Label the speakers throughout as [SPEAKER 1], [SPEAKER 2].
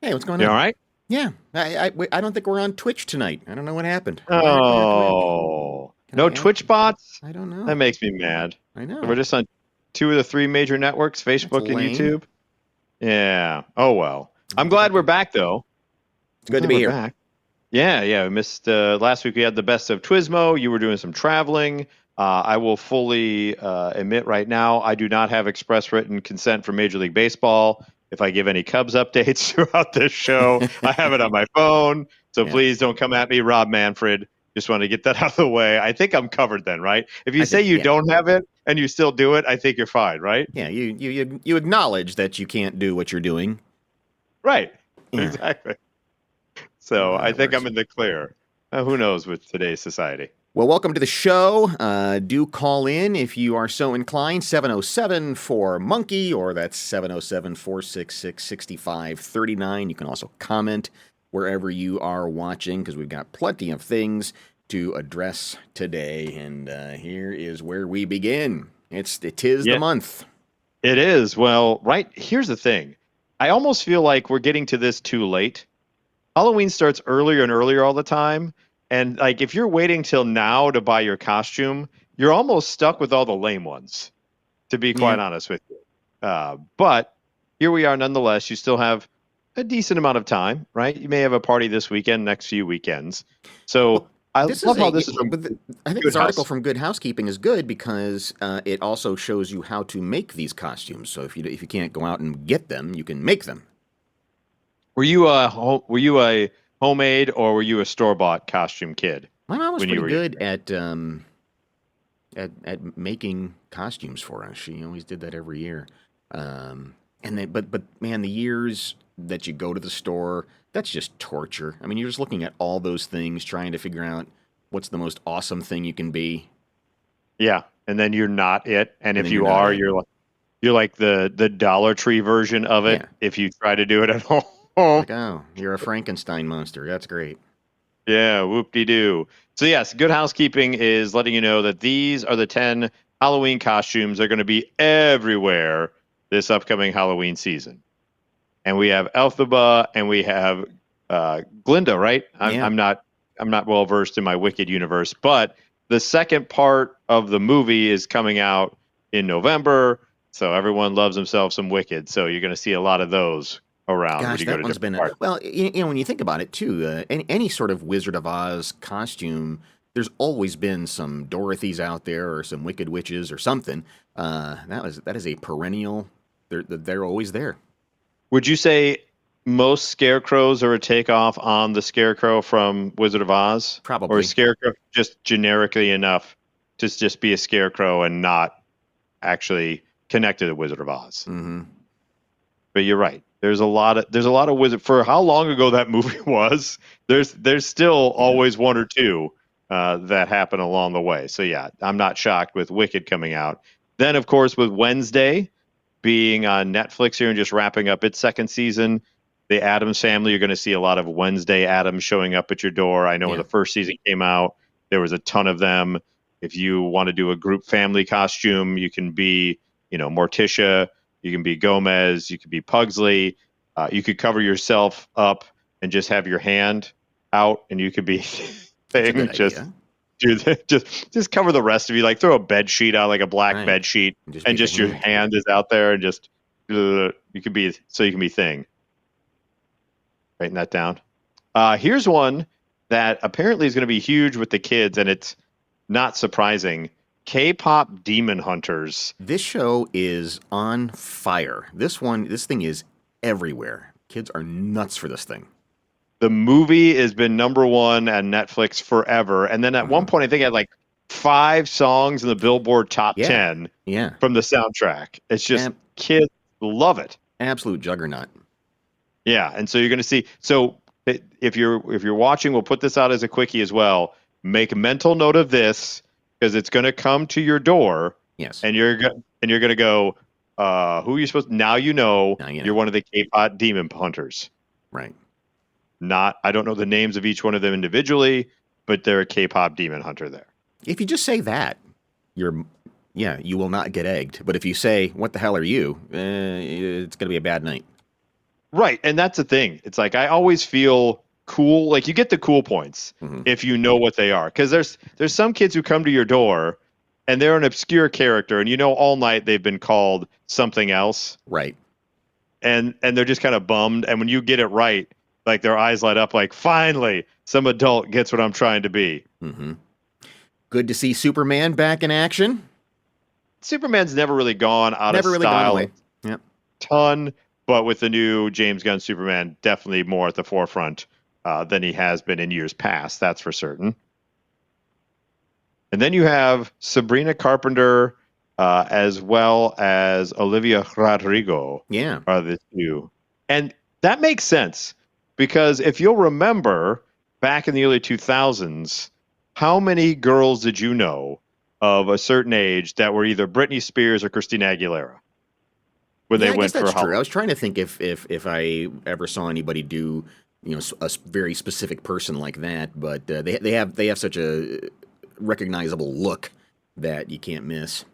[SPEAKER 1] Hey, what's going
[SPEAKER 2] You all
[SPEAKER 1] on?
[SPEAKER 2] right?
[SPEAKER 1] Yeah, I don't think we're on Twitch tonight. I don't know what happened. Why aren't we on Twitch?
[SPEAKER 2] Oh,
[SPEAKER 1] Can I
[SPEAKER 2] no
[SPEAKER 1] add?
[SPEAKER 2] Twitch bots?
[SPEAKER 1] I don't know.
[SPEAKER 2] That makes me mad.
[SPEAKER 1] I
[SPEAKER 2] So we're
[SPEAKER 1] know.
[SPEAKER 2] just on two of the three major networks,
[SPEAKER 1] That's
[SPEAKER 2] Facebook and
[SPEAKER 1] lame.
[SPEAKER 2] YouTube. Yeah. Oh well.
[SPEAKER 1] I'll
[SPEAKER 2] I'm
[SPEAKER 1] get
[SPEAKER 2] glad
[SPEAKER 1] that
[SPEAKER 2] we're
[SPEAKER 1] done.
[SPEAKER 2] back though.
[SPEAKER 1] It's
[SPEAKER 2] I'm
[SPEAKER 1] good to
[SPEAKER 2] glad
[SPEAKER 1] be
[SPEAKER 2] we're
[SPEAKER 1] here.
[SPEAKER 2] back. Yeah. We missed last week. We had the best of Twismo. You were doing some traveling. I will fully admit right now, I do not have express written consent from Major League Baseball. If I give any Cubs updates throughout this show, I have it on my phone. So
[SPEAKER 1] Yeah,
[SPEAKER 2] please don't come at me, Rob Manfred. Just want to get that out of the way. I think I'm covered then, right? If you
[SPEAKER 1] I
[SPEAKER 2] say
[SPEAKER 1] think
[SPEAKER 2] you
[SPEAKER 1] yeah,
[SPEAKER 2] don't have it and you still do it, I think you're fine, right?
[SPEAKER 1] yeah. You acknowledge that you can't do what you're doing.
[SPEAKER 2] Right.
[SPEAKER 1] Yeah,
[SPEAKER 2] Exactly.
[SPEAKER 1] I don't know
[SPEAKER 2] So
[SPEAKER 1] how
[SPEAKER 2] I
[SPEAKER 1] that
[SPEAKER 2] think
[SPEAKER 1] works.
[SPEAKER 2] I'm in the clear. Who knows with today's society?
[SPEAKER 1] Well, welcome to the show. Do call in if you are so inclined. 707 for Monkey, or that's 707 466 6539. You can also comment wherever you are watching because we've got plenty of things to address today. And here is where we begin. It is the
[SPEAKER 2] Yeah,
[SPEAKER 1] month.
[SPEAKER 2] it is. Well, right. Here's the thing. I almost feel like we're getting to this too late. Halloween starts earlier and earlier all the time. And like if you're waiting till now to buy your costume, you're almost stuck with all the lame ones, to be
[SPEAKER 1] Yeah.
[SPEAKER 2] quite honest with you. But here we are nonetheless. You still have a decent amount of time, right? You may have a party this weekend, next few weekends.
[SPEAKER 1] Well,
[SPEAKER 2] So I
[SPEAKER 1] this is
[SPEAKER 2] love how
[SPEAKER 1] a.
[SPEAKER 2] this is from
[SPEAKER 1] I think
[SPEAKER 2] Good
[SPEAKER 1] this article
[SPEAKER 2] House.
[SPEAKER 1] from Good Housekeeping is good because it also shows you how to make these costumes. So if you can't go out and get them, you can make them.
[SPEAKER 2] Were you a homemade or were you a store-bought costume kid
[SPEAKER 1] My mom was
[SPEAKER 2] when you
[SPEAKER 1] pretty
[SPEAKER 2] were
[SPEAKER 1] good
[SPEAKER 2] younger?
[SPEAKER 1] at making costumes for us. She always did that every year. And then, but man, the years that you go to the store, that's just torture. I mean, you're just looking at all those things, trying to figure out what's the most awesome thing you can be,
[SPEAKER 2] Yeah, and then you're not it, and
[SPEAKER 1] and
[SPEAKER 2] if
[SPEAKER 1] then you're
[SPEAKER 2] you
[SPEAKER 1] not
[SPEAKER 2] are,
[SPEAKER 1] it.
[SPEAKER 2] you're like the Dollar Tree version of it.
[SPEAKER 1] Yeah,
[SPEAKER 2] If you try to do it at home,
[SPEAKER 1] like oh, you're a Frankenstein monster. That's great.
[SPEAKER 2] yeah, whoop de doo. So yes, Good Housekeeping is letting you know that these are the 10 Halloween costumes. They're going to be everywhere this upcoming Halloween season, and we have Elphaba and we have Glinda. Right? I'm,
[SPEAKER 1] Yeah,
[SPEAKER 2] I'm not I'm not well versed in my Wicked universe, but the second part of the movie is coming out in November. So everyone loves themselves some Wicked. So you're going to see a lot of those around when
[SPEAKER 1] gosh,
[SPEAKER 2] you go
[SPEAKER 1] that
[SPEAKER 2] to
[SPEAKER 1] one's
[SPEAKER 2] different
[SPEAKER 1] been
[SPEAKER 2] parts.
[SPEAKER 1] well. When you think about it, too, any sort of Wizard of Oz costume, there's always been some Dorothys out there or some Wicked Witches or something. That is a perennial. They're always there.
[SPEAKER 2] Would you say most scarecrows are a takeoff on the scarecrow from Wizard of Oz? Or is
[SPEAKER 1] Probably.
[SPEAKER 2] scarecrow just generically enough to just be a scarecrow and not actually connected to Wizard of Oz?
[SPEAKER 1] Mm-hmm.
[SPEAKER 2] But you're right. There's a lot of wizard for how long ago that movie was. There's still
[SPEAKER 1] Yeah.
[SPEAKER 2] always one or two that happen along the way. So yeah, I'm not shocked with Wicked coming out. Then of course with Wednesday being on Netflix here and just wrapping up its second season, the Addams Family. You're going to see a lot of Wednesday Addams showing up at your door. I know when
[SPEAKER 1] Yeah.
[SPEAKER 2] the first season came out, there was a ton of them. If you want to do a group family costume, you can be, Morticia, you can be Gomez, you could be Pugsley. You could cover yourself up and just have your hand out, and you could be
[SPEAKER 1] That's a good
[SPEAKER 2] thing. Just
[SPEAKER 1] idea.
[SPEAKER 2] do just cover the rest of you. Like throw a bed sheet out, like a black
[SPEAKER 1] Right.
[SPEAKER 2] bed sheet,
[SPEAKER 1] And just be
[SPEAKER 2] and
[SPEAKER 1] the
[SPEAKER 2] just your
[SPEAKER 1] hand.
[SPEAKER 2] hand is out there, and just you can be thing. Writing that down. Here's one that apparently is going to be huge with the kids, and it's not surprising. K-pop Demon Hunters.
[SPEAKER 1] This show is on fire. This thing is everywhere. Kids are nuts for this thing.
[SPEAKER 2] The movie has been number one at Netflix forever, and then at one
[SPEAKER 1] Uh-huh.
[SPEAKER 2] point, I think it had like 5 songs in the Billboard Top
[SPEAKER 1] Yeah.
[SPEAKER 2] 10
[SPEAKER 1] Yeah.
[SPEAKER 2] from the soundtrack. It's just
[SPEAKER 1] Ab-
[SPEAKER 2] kids love it.
[SPEAKER 1] Absolute juggernaut.
[SPEAKER 2] Yeah, and so you're going to see. So if you're watching, we'll put this out as a quickie as well. Make a mental note of this because it's going to come to your door,
[SPEAKER 1] Yes.
[SPEAKER 2] and you're going to go. Who are you supposed? Now you know
[SPEAKER 1] Now you
[SPEAKER 2] you're
[SPEAKER 1] know.
[SPEAKER 2] one of the K-pop demon hunters.
[SPEAKER 1] Right.
[SPEAKER 2] Not, I don't know the names of each one of them individually, but they're a K-pop demon hunter there.
[SPEAKER 1] If you just say that, you're yeah, you will not get egged. But if you say, "What the hell are you?" It's going to be a bad night.
[SPEAKER 2] Right, and that's the thing. It's like I always feel cool. Like you get the cool points
[SPEAKER 1] Hmm.
[SPEAKER 2] if you know what they are. Because there's some kids who come to your door and they're an obscure character, and you know all night they've been called something else,
[SPEAKER 1] Right.
[SPEAKER 2] and they're just kind of bummed. And when you get it right, like their eyes light up, like finally some adult gets what I'm trying to be.
[SPEAKER 1] Hmm. Good to see Superman back in action.
[SPEAKER 2] Superman's never really gone out of
[SPEAKER 1] Never really gone
[SPEAKER 2] style
[SPEAKER 1] away.
[SPEAKER 2] a
[SPEAKER 1] Yep.
[SPEAKER 2] ton, but with the new James Gunn Superman, definitely more at the forefront than he has been in years past. That's for certain. And then you have Sabrina Carpenter as well as Olivia Rodrigo
[SPEAKER 1] Yeah.
[SPEAKER 2] are the two. And that makes sense because if you'll remember back in the early 2000s, how many girls did you know of a certain age that were either Britney Spears or Christina Aguilera when
[SPEAKER 1] Yeah,
[SPEAKER 2] they
[SPEAKER 1] I guess
[SPEAKER 2] went for
[SPEAKER 1] that's true. I
[SPEAKER 2] Halloween?
[SPEAKER 1] was trying to think if I ever saw anybody do a very specific person like that, but they have such a recognizable look that you can't miss.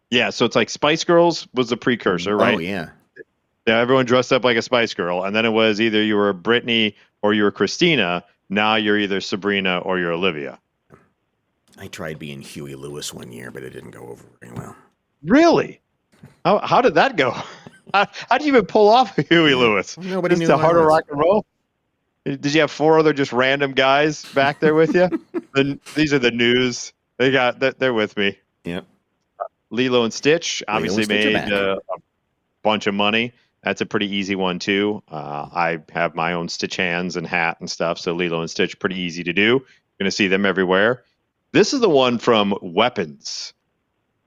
[SPEAKER 2] Yeah, so it's like Spice Girls was the precursor,
[SPEAKER 1] Oh
[SPEAKER 2] right?
[SPEAKER 1] yeah,
[SPEAKER 2] Yeah, everyone dressed up like a Spice Girl, and then it was either you were Britney or you were Christina. Now you're either Sabrina or you're Olivia.
[SPEAKER 1] I tried being Huey Lewis one year, but it didn't go over very well.
[SPEAKER 2] Really? How did that go? How did you even pull off Huey
[SPEAKER 1] Yeah.
[SPEAKER 2] Lewis?
[SPEAKER 1] Nobody
[SPEAKER 2] Just
[SPEAKER 1] knew
[SPEAKER 2] the
[SPEAKER 1] who I
[SPEAKER 2] heart of
[SPEAKER 1] was.
[SPEAKER 2] rock and roll? Did you have four other just random guys back there with you? These are the news. They're with me.
[SPEAKER 1] Yep.
[SPEAKER 2] Lilo and Stitch
[SPEAKER 1] Lilo and
[SPEAKER 2] obviously
[SPEAKER 1] Stitch are
[SPEAKER 2] made
[SPEAKER 1] back.
[SPEAKER 2] a bunch of money. That's a pretty easy one too. I have my own Stitch hands and hat and stuff, so Lilo and Stitch pretty easy to do. Going to see them everywhere. This is the one from Weapons.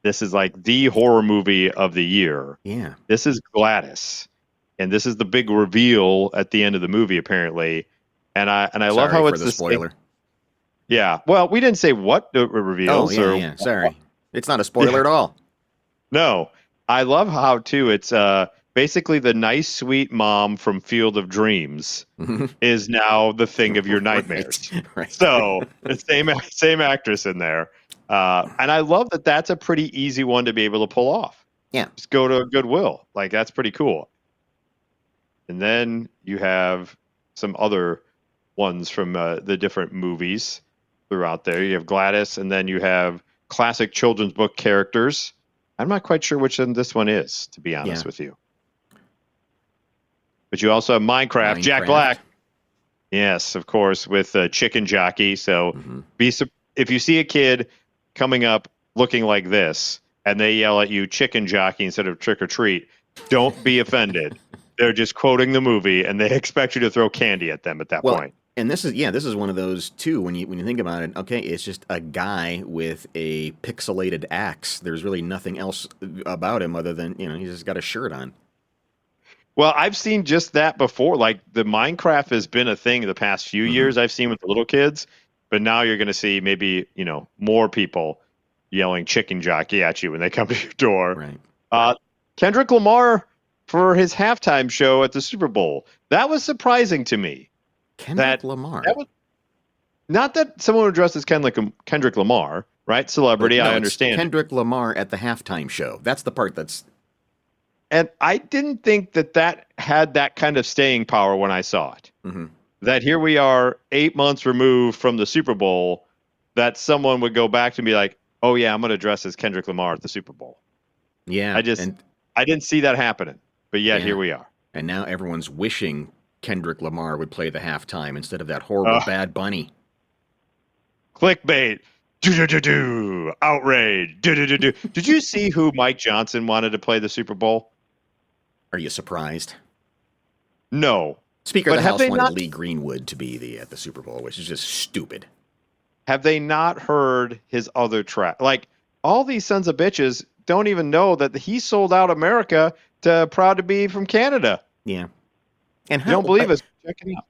[SPEAKER 2] This is like the horror movie of the year.
[SPEAKER 1] Yeah.
[SPEAKER 2] This is Gladys, and this is the big reveal at the end of the movie apparently. And I love
[SPEAKER 1] Sorry
[SPEAKER 2] how
[SPEAKER 1] for
[SPEAKER 2] it's
[SPEAKER 1] the
[SPEAKER 2] the same.
[SPEAKER 1] spoiler.
[SPEAKER 2] Yeah. Well, we didn't say what it
[SPEAKER 1] Oh
[SPEAKER 2] reveals
[SPEAKER 1] yeah,
[SPEAKER 2] or
[SPEAKER 1] yeah. Sorry, it's not a spoiler
[SPEAKER 2] yeah.
[SPEAKER 1] at all.
[SPEAKER 2] No. I love how too it's basically the nice sweet mom from Field of Dreams is now the thing of your nightmares.
[SPEAKER 1] Right. Right.
[SPEAKER 2] So the same actress in there. And I love that that's a pretty easy one to be able to pull off.
[SPEAKER 1] Yeah.
[SPEAKER 2] Just go to Goodwill. Like that's pretty cool. And then you have some other ones from the different movies throughout there. You have Gladys, and then you have classic children's book characters. I'm not quite sure which one this one is, to be honest
[SPEAKER 1] Yeah.
[SPEAKER 2] with you. But you also have Minecraft. Jack
[SPEAKER 1] Minecraft.
[SPEAKER 2] Black. Yes, of course, with Chicken Jockey. So
[SPEAKER 1] Hmm.
[SPEAKER 2] if you see a kid coming up looking like this and they yell at you chicken jockey instead of trick or treat, don't be offended. They're just quoting the movie and they expect you to throw candy at them at that
[SPEAKER 1] Well,
[SPEAKER 2] point.
[SPEAKER 1] and this is one of those too. When you think about it, okay, it's just a guy with a pixelated axe. There's really nothing else about him other than he's just got a shirt on.
[SPEAKER 2] Well, I've seen just that before. Like the Minecraft has been a thing the past few
[SPEAKER 1] Hmm.
[SPEAKER 2] years I've seen with the little kids, but now you're going to see maybe, more people yelling chicken jockey at you when they come to your door.
[SPEAKER 1] Right.
[SPEAKER 2] Kendrick Lamar for his halftime show at the Super Bowl. That was surprising to me.
[SPEAKER 1] Kendrick Lamar.
[SPEAKER 2] That was not that someone would dress as Kendrick Lamar, right? Celebrity,
[SPEAKER 1] No,
[SPEAKER 2] I
[SPEAKER 1] it's
[SPEAKER 2] understand.
[SPEAKER 1] Kendrick Lamar at the halftime show. That's the part that's.
[SPEAKER 2] And I didn't think that had that kind of staying power when I saw it.
[SPEAKER 1] Hmm.
[SPEAKER 2] That here we are 8 months removed from the Super Bowl, that someone would go back to be like, oh yeah, I'm going to dress as Kendrick Lamar at the Super Bowl.
[SPEAKER 1] Yeah.
[SPEAKER 2] I didn't see that happening, but yet
[SPEAKER 1] Yeah.
[SPEAKER 2] here we are.
[SPEAKER 1] And now everyone's wishing Kendrick Lamar would play the halftime instead of that horrible Bad Bunny.
[SPEAKER 2] Clickbait. Do-do-do-do. Outrage. Do-do-do-do. Did you see who Mike Johnson wanted to play the Super Bowl?
[SPEAKER 1] Are you surprised?
[SPEAKER 2] No.
[SPEAKER 1] Speaker of
[SPEAKER 2] But
[SPEAKER 1] the
[SPEAKER 2] have
[SPEAKER 1] House
[SPEAKER 2] they
[SPEAKER 1] wanted
[SPEAKER 2] not-
[SPEAKER 1] Lee Greenwood to be at the Super Bowl, which is just stupid.
[SPEAKER 2] Have they not heard his other track? Like, all these sons of bitches don't even know that he sold out America to Proud to Be from Canada.
[SPEAKER 1] Yeah. And
[SPEAKER 2] You don't believe us? Check it out.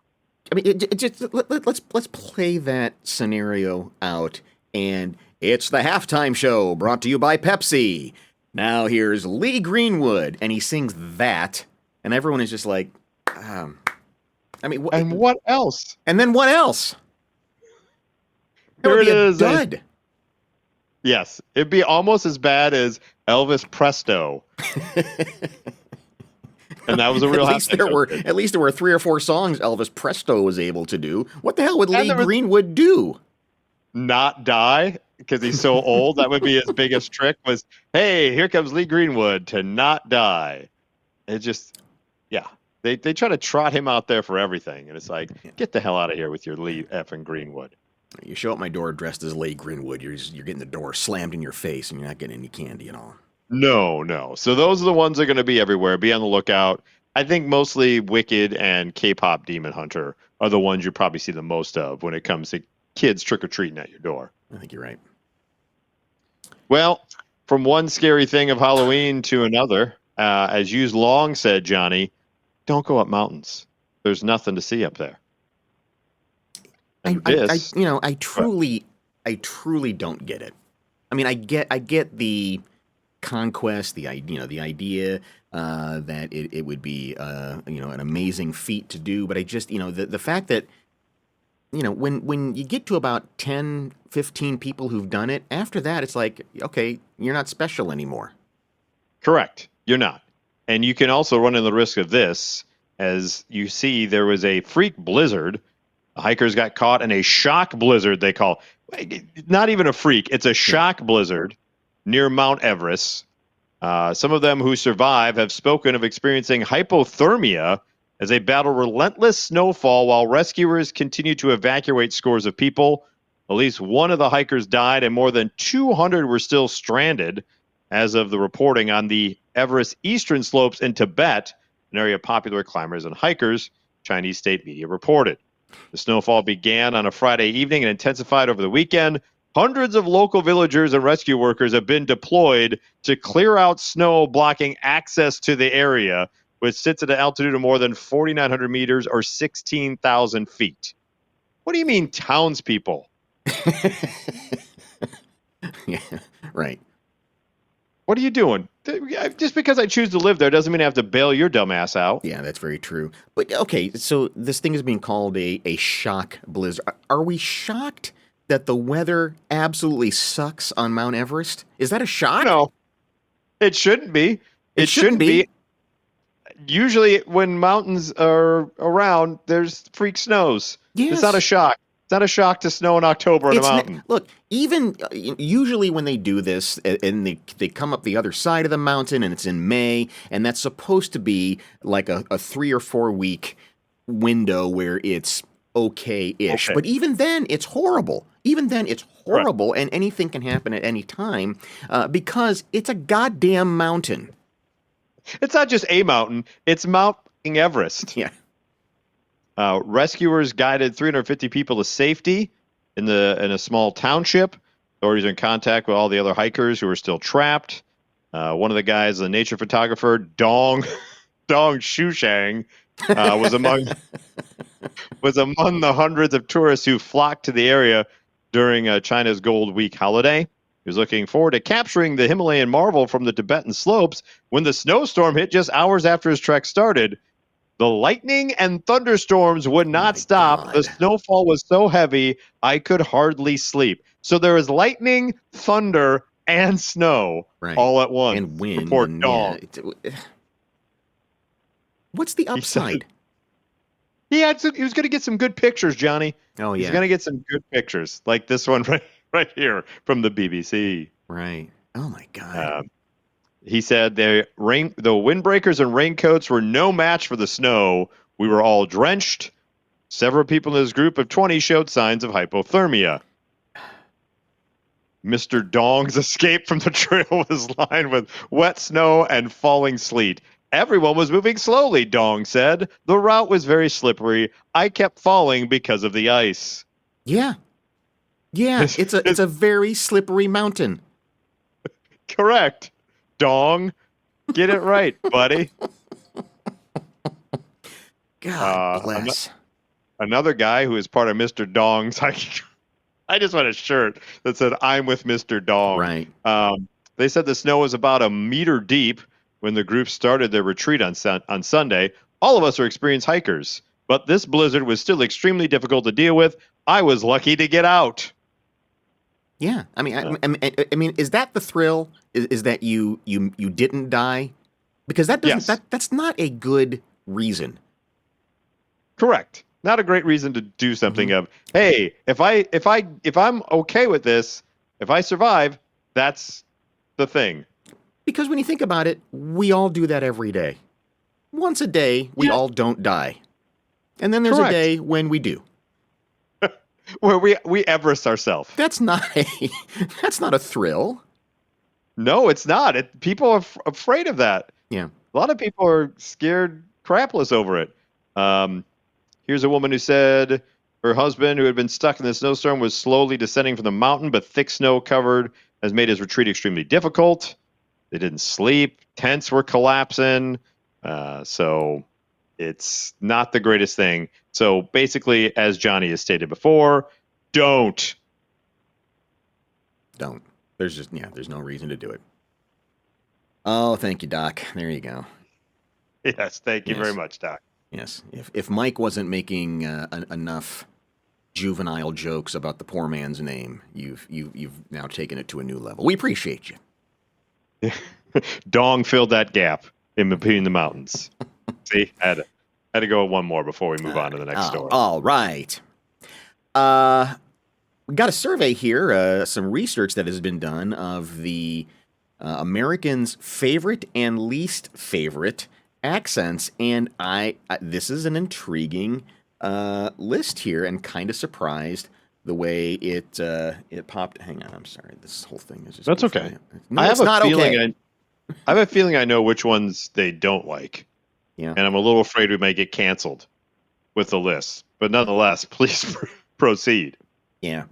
[SPEAKER 1] I mean, let's play that scenario out, and it's the halftime show brought to you by Pepsi. Now here's Lee Greenwood, and he sings that, and everyone is just like, I mean,
[SPEAKER 2] And what else?
[SPEAKER 1] And then what else? That
[SPEAKER 2] Here
[SPEAKER 1] would
[SPEAKER 2] it
[SPEAKER 1] be a
[SPEAKER 2] is.
[SPEAKER 1] dud.
[SPEAKER 2] Yes, it'd be almost as bad as Elvis Presto. And that was a real halftime show.
[SPEAKER 1] At least there were 3 or 4 songs Elvis Presto was able to do. What the hell would
[SPEAKER 2] And
[SPEAKER 1] Lee Greenwood do?
[SPEAKER 2] Not die because he's so old. That would be his biggest trick was, hey, here comes Lee Greenwood to not die. It just, yeah. They try to trot him out there for everything. And it's like, get the hell out of here with your Lee effing Greenwood.
[SPEAKER 1] You show up my door dressed as Lee Greenwood, you're getting the door slammed in your face and you're not getting any candy at all.
[SPEAKER 2] No. So those are the ones that are going to be everywhere. Be on the lookout. I think mostly Wicked and K-pop Demon Hunter are the ones you probably see the most of when it comes to kids trick-or-treating at your door.
[SPEAKER 1] I think you're right.
[SPEAKER 2] Well, from one scary thing of Halloween to another, as you long said, Johnny, don't go up mountains. There's nothing to see up there.
[SPEAKER 1] I truly don't get it. I mean, I get the conquest, the idea that it would be an amazing feat to do, but I just the fact that when you get to about 10, 15 people who've done it, after that it's like, okay, you're not special anymore.
[SPEAKER 2] Correct, you're not, and you can also run in the risk of this, as you see, there was a freak blizzard. Hikers got caught in a shock blizzard. They call not even a freak; it's a shock blizzard near Mount Everest. Some of them who survive have spoken of experiencing hypothermia as they battle relentless snowfall while rescuers continue to evacuate scores of people. At least one of the hikers died and more than 200 were still stranded as of the reporting on the Everest eastern slopes in Tibet, an area popular with climbers and hikers, Chinese state media reported. The snowfall began on a Friday evening and intensified over the weekend. Hundreds of local villagers and rescue workers have been deployed to clear out snow blocking access to the area, which sits at an altitude of more than 4,900 meters or 16,000 feet. What do you mean, townspeople?
[SPEAKER 1] Yeah, right.
[SPEAKER 2] What are you doing? Just because I choose to live there doesn't mean I have to bail your dumb ass out.
[SPEAKER 1] Yeah, that's very true. But okay, so this thing is being called a shock blizzard. Are we shocked that the weather absolutely sucks on Mount Everest? Is that a shock?
[SPEAKER 2] No, it shouldn't be. It shouldn't be. Usually when mountains are around, there's freak snows. Yes. It's not a shock. It's not a shock to snow in October on a mountain.
[SPEAKER 1] Look, even usually when they do this, and they come up the other side of the mountain, and it's in May, and that's supposed to be like a 3 or 4 week window where it's okay-ish. Okay. But even then, it's horrible. Right. And anything can happen at any time because it's a goddamn mountain.
[SPEAKER 2] It's not just a mountain. It's Mount Everest.
[SPEAKER 1] Yeah.
[SPEAKER 2] Rescuers guided 350 people to safety in a small township. Authorities are in contact with all the other hikers who are still trapped. One of the guys, a nature photographer, Dong Shushang, was among the hundreds of tourists who flocked to the area during China's Gold Week holiday. He was looking forward to capturing the Himalayan marvel from the Tibetan slopes when the snowstorm hit just hours after his trek started. The lightning and thunderstorms would not stop. God. The snowfall was so heavy, I could hardly sleep. So there is lightning, thunder, and snow all at once.
[SPEAKER 1] And wind.
[SPEAKER 2] Report Dong.
[SPEAKER 1] Yeah. What's the upside?
[SPEAKER 2] He was going to get some good pictures, Johnny.
[SPEAKER 1] Oh, yeah.
[SPEAKER 2] He's going to get some good pictures, like this one right here from the BBC.
[SPEAKER 1] Right. Oh, my God.
[SPEAKER 2] He said the windbreakers and raincoats were no match for the snow. We were all drenched. Several people in this group of 20 showed signs of hypothermia. Mr. Dong's escape from the trail was lined with wet snow and falling sleet. Everyone was moving slowly, Dong said. The route was very slippery. I kept falling because of the ice.
[SPEAKER 1] Yeah. Yeah, it's a very slippery mountain.
[SPEAKER 2] Correct. Dong, get it right, buddy.
[SPEAKER 1] God bless.
[SPEAKER 2] Another guy who is part of Mr. Dong's. I just want a shirt that said, "I'm with Mr. Dong."
[SPEAKER 1] Right.
[SPEAKER 2] They said the snow was about 1 meter deep when the group started their retreat on Sunday. All of us are experienced hikers, but this blizzard was still extremely difficult to deal with. I was lucky to get out.
[SPEAKER 1] Yeah, I mean, is that the thrill? Is that you didn't die? Because that doesn't
[SPEAKER 2] Yes.
[SPEAKER 1] that's not a good reason.
[SPEAKER 2] Correct. Not a great reason to do something of, hey, if I'm okay with this, if I survive, that's the thing.
[SPEAKER 1] Because when you think about it, we all do that every day. Once a day, we
[SPEAKER 2] Yeah.
[SPEAKER 1] all don't die. And then there's
[SPEAKER 2] Correct.
[SPEAKER 1] a day when we do.
[SPEAKER 2] Where we Everest ourselves.
[SPEAKER 1] That's not a thrill.
[SPEAKER 2] No, it's not. People are afraid of that.
[SPEAKER 1] Yeah.
[SPEAKER 2] A lot of people are scared crapless over it. Here's a woman who said her husband, who had been stuck in the snowstorm, was slowly descending from the mountain, but thick snow covered has made his retreat extremely difficult. They didn't sleep. Tents were collapsing. So it's not the greatest thing. So basically, as Johnny has stated before, don't.
[SPEAKER 1] There's no reason to do it. Oh, thank you, Doc. There you go.
[SPEAKER 2] Yes, thank you very much, Doc.
[SPEAKER 1] Yes. If Mike wasn't making enough juvenile jokes about the poor man's name, you've now taken it to a new level. We appreciate you.
[SPEAKER 2] Dong filled that gap in between the mountains. See, had to go one more before we move on to the next story.
[SPEAKER 1] All right. We got a survey here, some research that has been done of the Americans' favorite and least favorite accents, and this is an intriguing list here, and kind of surprised the way it popped. Hang on, I'm sorry. This whole thing is just.
[SPEAKER 2] That's okay.
[SPEAKER 1] No, it's not okay.
[SPEAKER 2] I have a feeling I know which ones they don't like.
[SPEAKER 1] Yeah.
[SPEAKER 2] And I'm a little afraid we might get canceled with the list. But nonetheless, please proceed.
[SPEAKER 1] Yeah.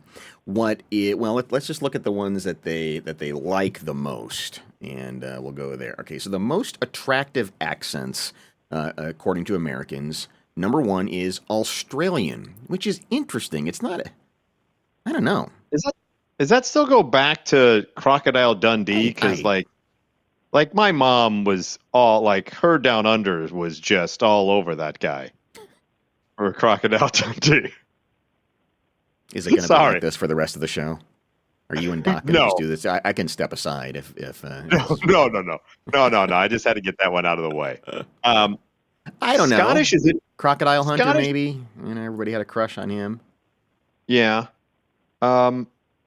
[SPEAKER 1] Let's just look at the ones that they like the most, and we'll go there. Okay, so the most attractive accents, according to Americans, number one is Australian, which is interesting. It's not I don't know.
[SPEAKER 2] Does that still go back to Crocodile Dundee? Because like my mom was all like, her Down Under was just all over that guy. Or Crocodile Dundee.
[SPEAKER 1] Is it going to be like this for the rest of the show? Are you and Doc going to just do this? I can step aside if
[SPEAKER 2] No. I just had to get that one out of the way.
[SPEAKER 1] I don't know.
[SPEAKER 2] Scottish, is it
[SPEAKER 1] Crocodile Hunter? Maybe everybody had a crush on him.
[SPEAKER 2] Yeah.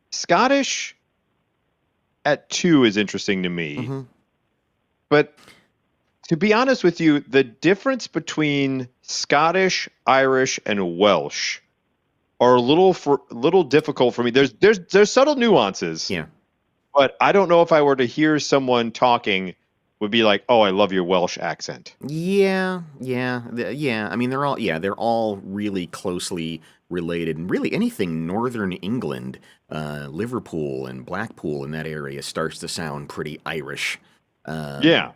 [SPEAKER 2] Scottish at 2 is interesting to me.
[SPEAKER 1] Mm-hmm.
[SPEAKER 2] But to be honest with you, the difference between Scottish, Irish, and Welsh are a little difficult for me. There's subtle nuances.
[SPEAKER 1] Yeah.
[SPEAKER 2] But I don't know if I were to hear someone talking would be like, "Oh, I love your Welsh accent."
[SPEAKER 1] Yeah. I mean, they're all really closely related, and really anything Northern England, Liverpool and Blackpool in that area starts to sound pretty Irish.
[SPEAKER 2] Yeah.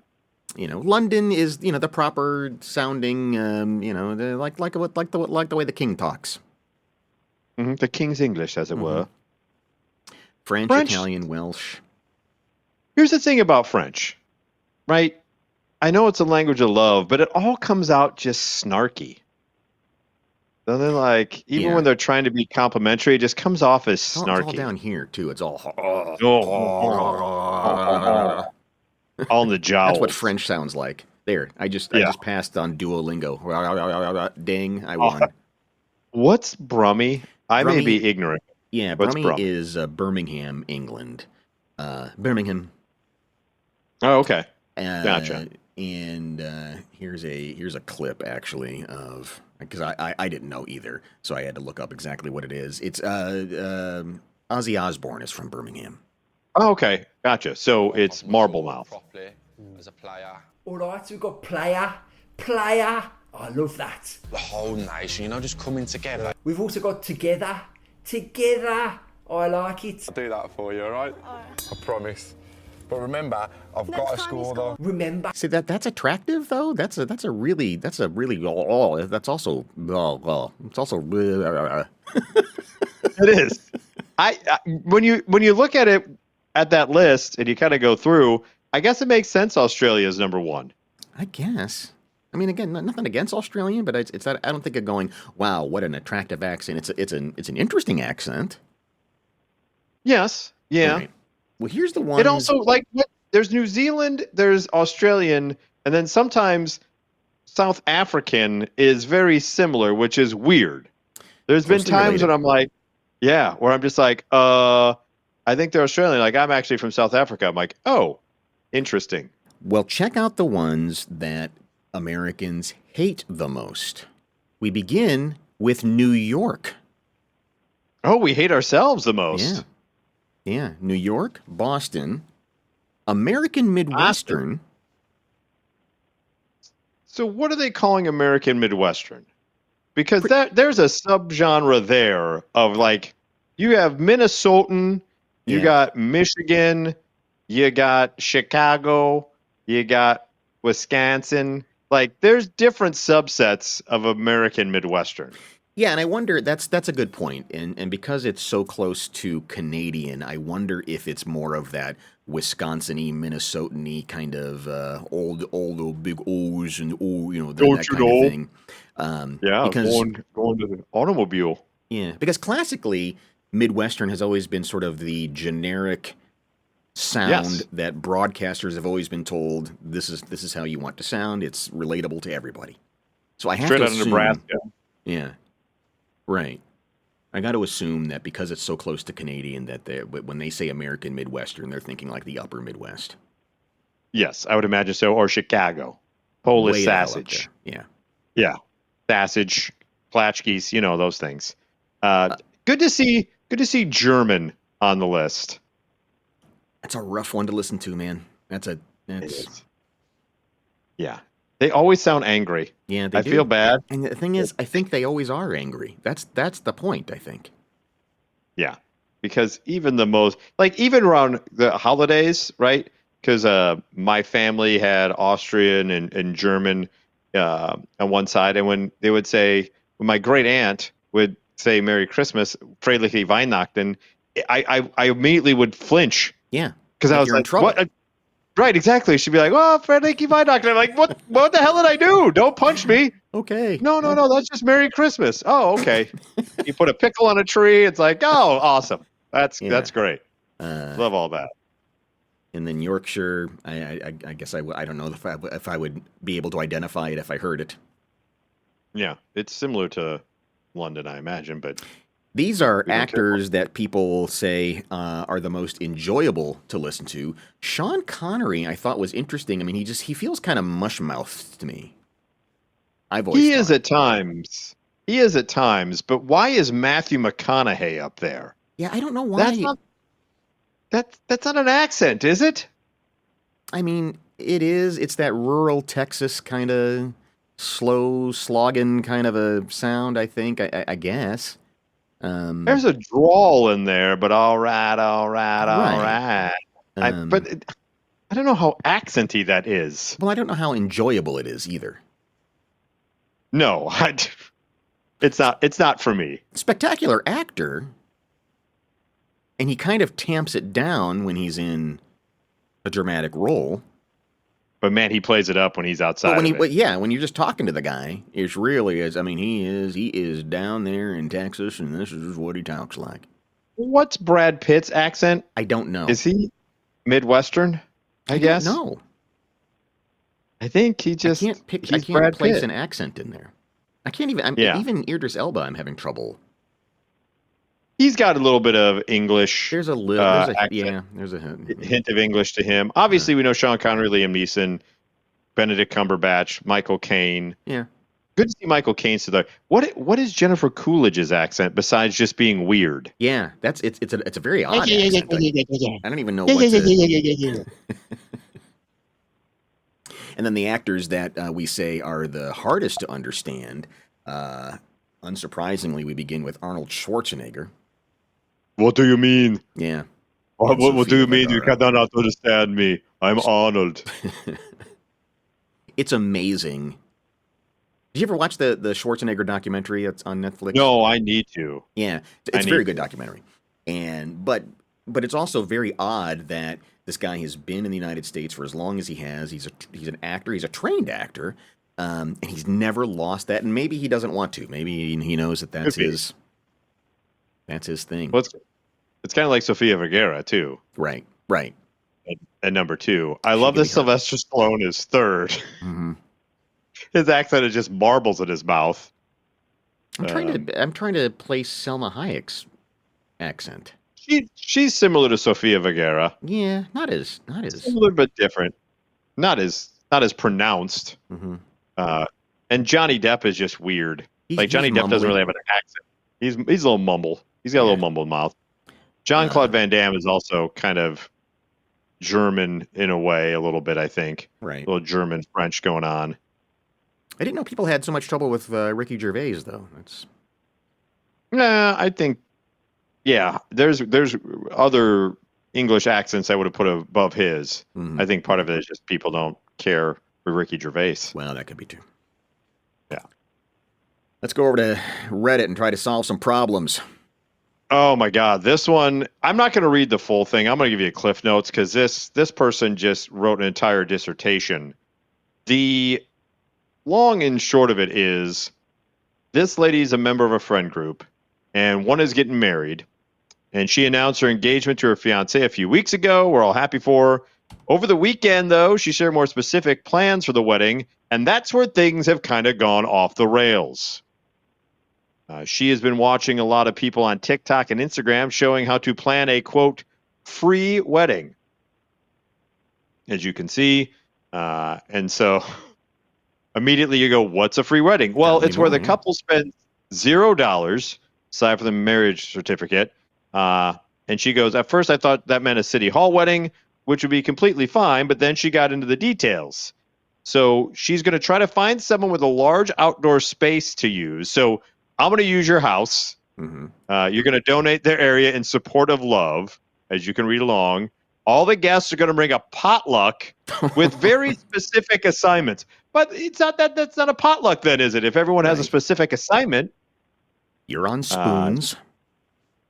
[SPEAKER 1] London is the proper sounding. Like the way the king talks.
[SPEAKER 2] Mm-hmm. The King's English, as it were.
[SPEAKER 1] French, Italian, Welsh.
[SPEAKER 2] Here's the thing about French, right? I know it's a language of love, but it all comes out just snarky. So they're like, even when they're trying to be complimentary, it just comes off as snarky.
[SPEAKER 1] It's all down here too. It's all
[SPEAKER 2] all in the jowls.
[SPEAKER 1] That's what French sounds like. There, I just passed on Duolingo. Ding, I won.
[SPEAKER 2] What's Brummie? I may be ignorant.
[SPEAKER 1] Yeah, Brummie is Birmingham, England. Birmingham.
[SPEAKER 2] Oh, okay.
[SPEAKER 1] Gotcha. And here's a clip actually of, because I didn't know either, so I had to look up exactly what it is. It's Ozzy Osbourne is from Birmingham.
[SPEAKER 2] Oh, okay, gotcha. So it's Marblemouth.
[SPEAKER 3] As a player.
[SPEAKER 4] All right, so we've got player. I love that.
[SPEAKER 3] The whole nation, just coming together.
[SPEAKER 4] We've also got together. I like it.
[SPEAKER 5] I'll do that for you, all right? I promise. But remember, I've got to score though.
[SPEAKER 4] Remember.
[SPEAKER 1] See that's attractive though. That's also it's also
[SPEAKER 2] It is. When you look at it at that list and you kind of go through, I guess it makes sense. Australia is number 1.
[SPEAKER 1] I guess. I mean, again, nothing against Australian, but it's I don't think of going, wow, what an attractive accent. It's an interesting accent.
[SPEAKER 2] Yes. Yeah.
[SPEAKER 1] Right. Well, here's the one.
[SPEAKER 2] It also there's New Zealand, there's Australian, And then sometimes South African is very similar, which is weird. There's been
[SPEAKER 1] Closely
[SPEAKER 2] times
[SPEAKER 1] related.
[SPEAKER 2] when I'm like, yeah, where I'm just like, I think they're Australian. Like, I'm actually from South Africa. I'm like, oh, interesting.
[SPEAKER 1] Well, check out the ones that Americans hate the most. We begin with New York.
[SPEAKER 2] Oh, we hate ourselves the most.
[SPEAKER 1] Yeah. New York, Boston, American Midwestern.
[SPEAKER 2] So what are they calling American Midwestern? Because there's a subgenre there of like, you have Minnesotan, you
[SPEAKER 1] Yeah.
[SPEAKER 2] got Michigan, you got Chicago, you got Wisconsin. Like, there's different subsets of American Midwestern.
[SPEAKER 1] Yeah, and I wonder, that's a good point. And because it's so close to Canadian, I wonder if it's more of that Wisconsin-y, Minnesotan-y kind of old big O's and that kind of thing.
[SPEAKER 2] Yeah,
[SPEAKER 1] because
[SPEAKER 2] going to the automobile.
[SPEAKER 1] Yeah, because classically, Midwestern has always been sort of the generic sound that broadcasters have always been told, this is how you want to sound. It's relatable to everybody. So I have
[SPEAKER 2] Straight
[SPEAKER 1] to
[SPEAKER 2] out of
[SPEAKER 1] assume,
[SPEAKER 2] Nebraska.
[SPEAKER 1] Yeah, right. I got to assume that because it's so close to Canadian, that when they say American Midwestern, they're thinking like the Upper Midwest.
[SPEAKER 2] Yes, I would imagine so. Or Chicago. Polish
[SPEAKER 1] Way the hell up
[SPEAKER 2] sausage.
[SPEAKER 1] there. Yeah.
[SPEAKER 2] Yeah. Sausage, Platschkes, those things. Good to see German on the list.
[SPEAKER 1] That's a rough one to listen to, man.
[SPEAKER 2] Yeah. They always sound angry.
[SPEAKER 1] Yeah, they
[SPEAKER 2] I
[SPEAKER 1] do.
[SPEAKER 2] feel bad.
[SPEAKER 1] And the thing is, I think they always are angry. That's the point, I think.
[SPEAKER 2] Yeah. Because even around the holidays, right? Because my family had Austrian and German on one side. And when my great aunt would say Merry Christmas, Freiliche Weihnachten, I immediately would flinch.
[SPEAKER 1] Yeah.
[SPEAKER 2] Because I was
[SPEAKER 1] you're in
[SPEAKER 2] like,
[SPEAKER 1] trouble.
[SPEAKER 2] what? Right, exactly. She'd be like, "Oh, Freiliche Weihnachten." I'm like, what the hell did I do? Don't punch me.
[SPEAKER 1] Okay.
[SPEAKER 2] No, that's just Merry Christmas. Oh, okay. You put a pickle on a tree. It's like, oh, awesome. That's great. Love all that.
[SPEAKER 1] And then Yorkshire, I guess I don't know if I would be able to identify it if I heard it.
[SPEAKER 2] Yeah, it's similar to London, I imagine, but
[SPEAKER 1] these are actors that people say are the most enjoyable to listen to. Sean Connery, I thought was interesting. I mean, he feels kind of mush-mouthed to me.
[SPEAKER 2] He is at times. But why is Matthew McConaughey up there?
[SPEAKER 1] Yeah, I don't know why.
[SPEAKER 2] That's not an accent, is it?
[SPEAKER 1] I mean, it is. It's that rural Texas kind of slow, slogging kind of a sound, I think, I guess.
[SPEAKER 2] There's a drawl in there, but all right. But I don't know how accenty that is.
[SPEAKER 1] Well, I don't know how enjoyable it is either.
[SPEAKER 2] No, it's not for me.
[SPEAKER 1] Spectacular actor, and he kind of tamps it down when he's in a dramatic role.
[SPEAKER 2] But man, he plays it up when he's outside.
[SPEAKER 1] But when you're just talking to the guy, it's really is. I mean, he is down there in Texas, and this is what he talks like.
[SPEAKER 2] What's Brad Pitt's accent?
[SPEAKER 1] I don't know.
[SPEAKER 2] Is he Midwestern? I guess.
[SPEAKER 1] No.
[SPEAKER 2] I think he just.
[SPEAKER 1] I can't place an accent in there. I can't even. Even Idris Elba, I'm having trouble.
[SPEAKER 2] He's got a little bit of English.
[SPEAKER 1] There's a little. There's a
[SPEAKER 2] hint of English to him. Obviously, we know Sean Connery, Liam Neeson, Benedict Cumberbatch, Michael Caine.
[SPEAKER 1] Yeah.
[SPEAKER 2] Good to see Michael Caine still there. What is Jennifer Coolidge's accent besides just being weird?
[SPEAKER 1] Yeah, it's a very odd accent. I don't even know what to. And then the actors that we say are the hardest to understand. Unsurprisingly, we begin with Arnold Schwarzenegger.
[SPEAKER 2] What do you mean?
[SPEAKER 1] Yeah.
[SPEAKER 2] What do you mean? You cannot understand me. I'm Arnold.
[SPEAKER 1] It's amazing. Did you ever watch the Schwarzenegger documentary that's on Netflix?
[SPEAKER 2] No, I need to.
[SPEAKER 1] Yeah, it's a very good documentary. But it's also very odd that this guy has been in the United States for as long as he has. He's an actor. He's a trained actor, and he's never lost that. And maybe he doesn't want to. Maybe he knows that's his. That's his thing.
[SPEAKER 2] Well, it's kind of like Sofia Vergara too.
[SPEAKER 1] Right.
[SPEAKER 2] at number 2. I
[SPEAKER 1] She
[SPEAKER 2] love
[SPEAKER 1] could
[SPEAKER 2] that
[SPEAKER 1] be hot.
[SPEAKER 2] Sylvester Stallone is 3rd.
[SPEAKER 1] Mm-hmm.
[SPEAKER 2] His accent is just marbles in his mouth.
[SPEAKER 1] I'm trying to place Selma Hayek's accent.
[SPEAKER 2] She's similar to Sofia Vergara.
[SPEAKER 1] Yeah, not as.
[SPEAKER 2] Similar but different. Not as pronounced.
[SPEAKER 1] Mm-hmm.
[SPEAKER 2] And Johnny Depp is just weird.
[SPEAKER 1] He's
[SPEAKER 2] Johnny Depp doesn't
[SPEAKER 1] mumbly.
[SPEAKER 2] really have an accent. He's a little mumble. He's got a little mumbled mouth. Jean-Claude Van Damme is also kind of German in a way, a little bit, I think.
[SPEAKER 1] Right.
[SPEAKER 2] A little German French going on.
[SPEAKER 1] I didn't know people had so much trouble with Ricky Gervais, though.
[SPEAKER 2] Nah, I think, yeah, there's other English accents I would have put above his.
[SPEAKER 1] Mm-hmm.
[SPEAKER 2] I think part of it is just people don't care for Ricky Gervais.
[SPEAKER 1] Well, that could be too.
[SPEAKER 2] Yeah.
[SPEAKER 1] Let's go over to Reddit and try to solve some problems.
[SPEAKER 2] Oh my God, this one, I'm not going to read the full thing. I'm going to give you a cliff notes because this person just wrote an entire dissertation. The long and short of it is this lady's a member of a friend group and one is getting married, and she announced her engagement to her fiance a few weeks ago. We're all happy for her. Over the weekend, though, she shared more specific plans for the wedding, and that's where things have kind of gone off the rails. She has been watching a lot of people on TikTok and Instagram showing how to plan a, quote, free wedding, as you can see. And so immediately you go, what's a free wedding? Well, it's where the couple spends $0 aside from the marriage certificate. And she goes, at first I thought that meant a city hall wedding, which would be completely fine. But then she got into the details. So she's going to try to find someone with a large outdoor space to use. So I'm going to use your house.
[SPEAKER 1] Mm-hmm.
[SPEAKER 2] You're going to donate their area in support of love, as you can read along. All the guests are going to bring a potluck with very specific assignments. But it's not that's not a potluck then, is it? If everyone has a specific assignment.
[SPEAKER 1] You're on spoons.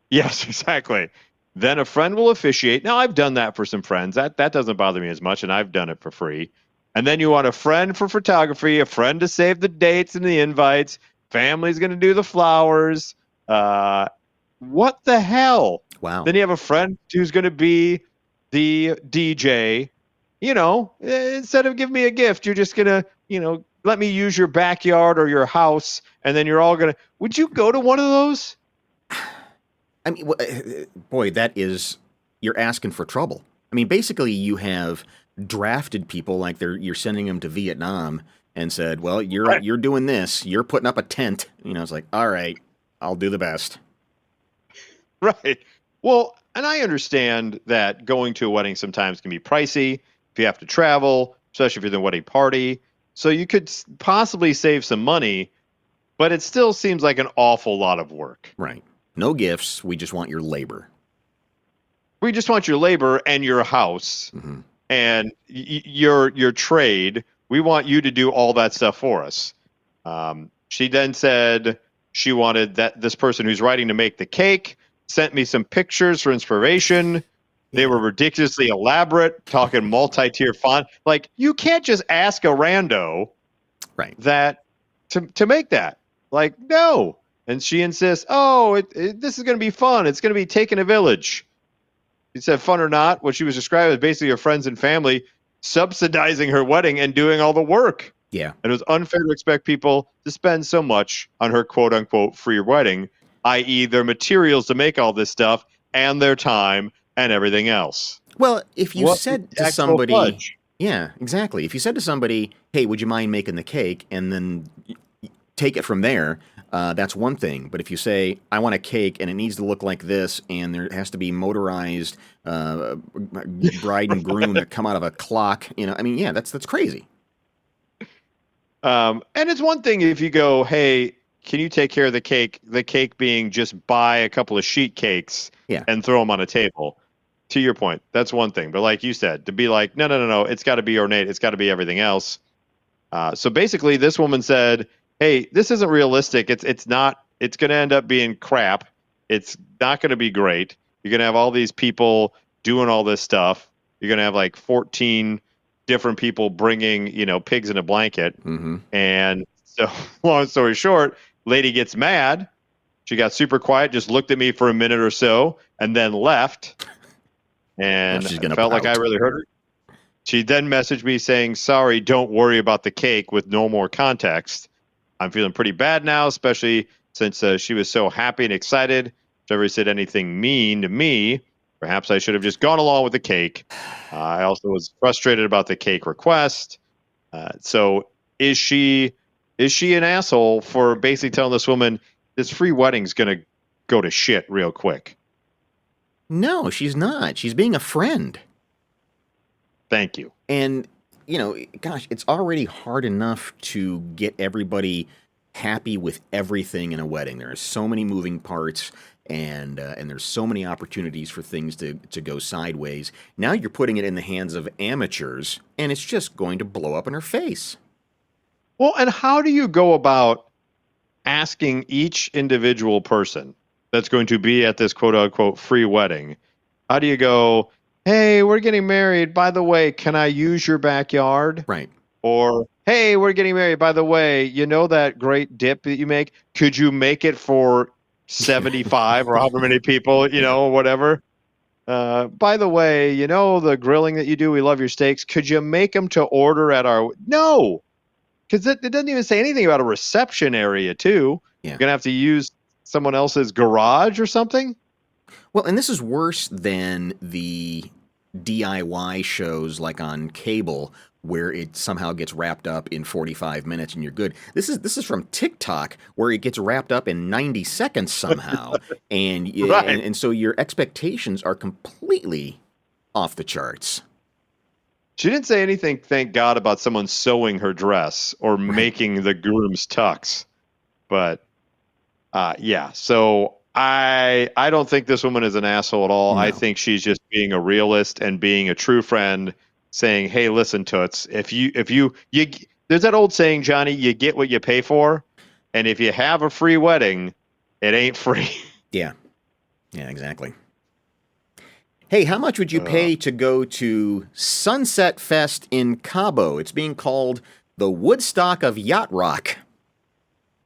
[SPEAKER 2] Yes, exactly. Then a friend will officiate. Now, I've done that for some friends. That doesn't bother me as much, and I've done it for free. And then you want a friend for photography, a friend to save the dates and the invites. Family's going to do the flowers. What the hell?
[SPEAKER 1] Wow.
[SPEAKER 2] Then you have a friend who's going to be the DJ. Instead of giving me a gift, you're just going to, let me use your backyard or your house. And then you're all going to, would you go to one of those?
[SPEAKER 1] I mean, boy, you're asking for trouble. I mean, basically you have drafted people like you're sending them to Vietnam and said, well, you're doing this. You're putting up a tent. It's like, all right, I'll do the best.
[SPEAKER 2] Right. Well, and I understand that going to a wedding sometimes can be pricey if you have to travel, especially if you're the wedding party. So you could possibly save some money, but it still seems like an awful lot of work.
[SPEAKER 1] Right. No gifts. We just want your labor.
[SPEAKER 2] We just want your labor and your house and your trade. We want you to do all that stuff for us. She then said she wanted this person who's writing to make the cake, sent me some pictures for inspiration. They were ridiculously elaborate, talking multi-tier font. Like, you can't just ask a rando that to make that. Like, no. And she insists, this is going to be fun. It's going to be taking a village. She said fun or not, what she was describing was basically her friends and family subsidizing her wedding and doing all the work.
[SPEAKER 1] Yeah.
[SPEAKER 2] And it was unfair to expect people to spend so much on her quote-unquote free wedding, i.e. their materials to make all this stuff and their time and everything else.
[SPEAKER 1] Well, if you said to somebody...
[SPEAKER 2] Fudge?
[SPEAKER 1] Yeah, exactly. If you said to somebody, hey, would you mind making the cake, and then take it from there, that's one thing. But if you say, I want a cake and it needs to look like this, and there has to be motorized bride and groom that come out of a clock, that's crazy.
[SPEAKER 2] And it's one thing if you go, hey, can you take care of the cake being just buy a couple of sheet cakes and throw them on a table. To your point, that's one thing. But like you said, to be like, no, it's got to be ornate. It's got to be everything else. So basically, this woman said, hey, this isn't realistic. It's not. It's going to end up being crap. It's not going to be great. You're going to have all these people doing all this stuff. You're going to have like 14 different people bringing, pigs in a blanket.
[SPEAKER 1] Mm-hmm.
[SPEAKER 2] And so long story short, lady gets mad. She got super quiet, just looked at me for a minute or so and then left. and
[SPEAKER 1] She's
[SPEAKER 2] I
[SPEAKER 1] gonna
[SPEAKER 2] felt like I
[SPEAKER 1] pout.
[SPEAKER 2] really hurt her. She then messaged me saying, "Sorry, don't worry about the cake," with no more context. I'm feeling pretty bad now, especially since she was so happy and excited. If she ever said anything mean to me, perhaps I should have just gone along with the cake. I also was frustrated about the cake request. So is she an asshole for basically telling this woman this free wedding's going to go to shit real quick?
[SPEAKER 1] No, she's not. She's being a friend.
[SPEAKER 2] Thank you.
[SPEAKER 1] And, gosh, it's already hard enough to get everybody happy with everything in a wedding. There are so many moving parts, and there's so many opportunities for things to go sideways. Now you're putting it in the hands of amateurs, and it's just going to blow up in her face.
[SPEAKER 2] Well, and how do you go about asking each individual person that's going to be at this quote unquote free wedding? How do you go, "Hey, we're getting married. By the way, can I use your backyard?"
[SPEAKER 1] Right.
[SPEAKER 2] Or, "Hey, we're getting married. By the way, you know that great dip that you make? Could you make it for 75 or however many people, whatever? By the way, you know the grilling that you do? We love your steaks. Could you make them to order at our..." No, because it doesn't even say anything about a reception area, too.
[SPEAKER 1] Yeah.
[SPEAKER 2] You're going to have to use someone else's garage or something?
[SPEAKER 1] Well, and this is worse than the DIY shows like on cable where it somehow gets wrapped up in 45 minutes and you're good. This is from TikTok where it gets wrapped up in 90 seconds somehow. and,
[SPEAKER 2] Right.
[SPEAKER 1] and so your expectations are completely off the charts.
[SPEAKER 2] She didn't say anything, thank God, about someone sewing her dress or making the groom's tux. But yeah, so I don't think this woman is an asshole at all.
[SPEAKER 1] No.
[SPEAKER 2] I think she's just being a realist and being a true friend, saying, "Hey, listen, Toots, if you there's that old saying, Johnny, you get what you pay for, and if you have a free wedding, it ain't free."
[SPEAKER 1] Yeah, exactly. Hey, how much would you pay to go to Sunset Fest in Cabo? It's being called the Woodstock of Yacht Rock.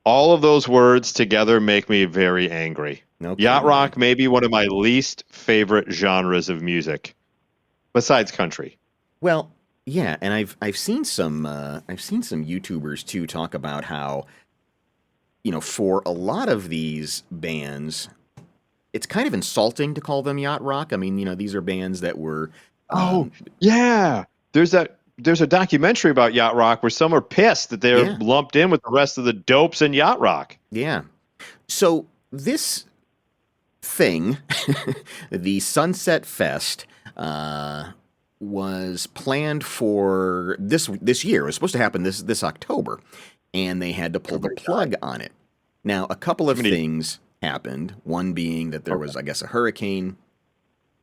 [SPEAKER 2] All of those words together make me very angry.
[SPEAKER 1] Okay,
[SPEAKER 2] Yacht rock may be one of my least favorite genres of music, besides country.
[SPEAKER 1] Well, yeah, and I've seen some YouTubers too talk about how, for a lot of these bands, it's kind of insulting to call them yacht rock. I mean, these are bands that were.
[SPEAKER 2] Yeah, there's a documentary about yacht rock where some are pissed that they're lumped in with the rest of the dopes in yacht rock.
[SPEAKER 1] Yeah. So this thing, the Sunset Fest, was planned for this year. It was supposed to happen this October, and they had to pull the plug on it. Now, a couple of things happened. One being that there was, I guess, a hurricane.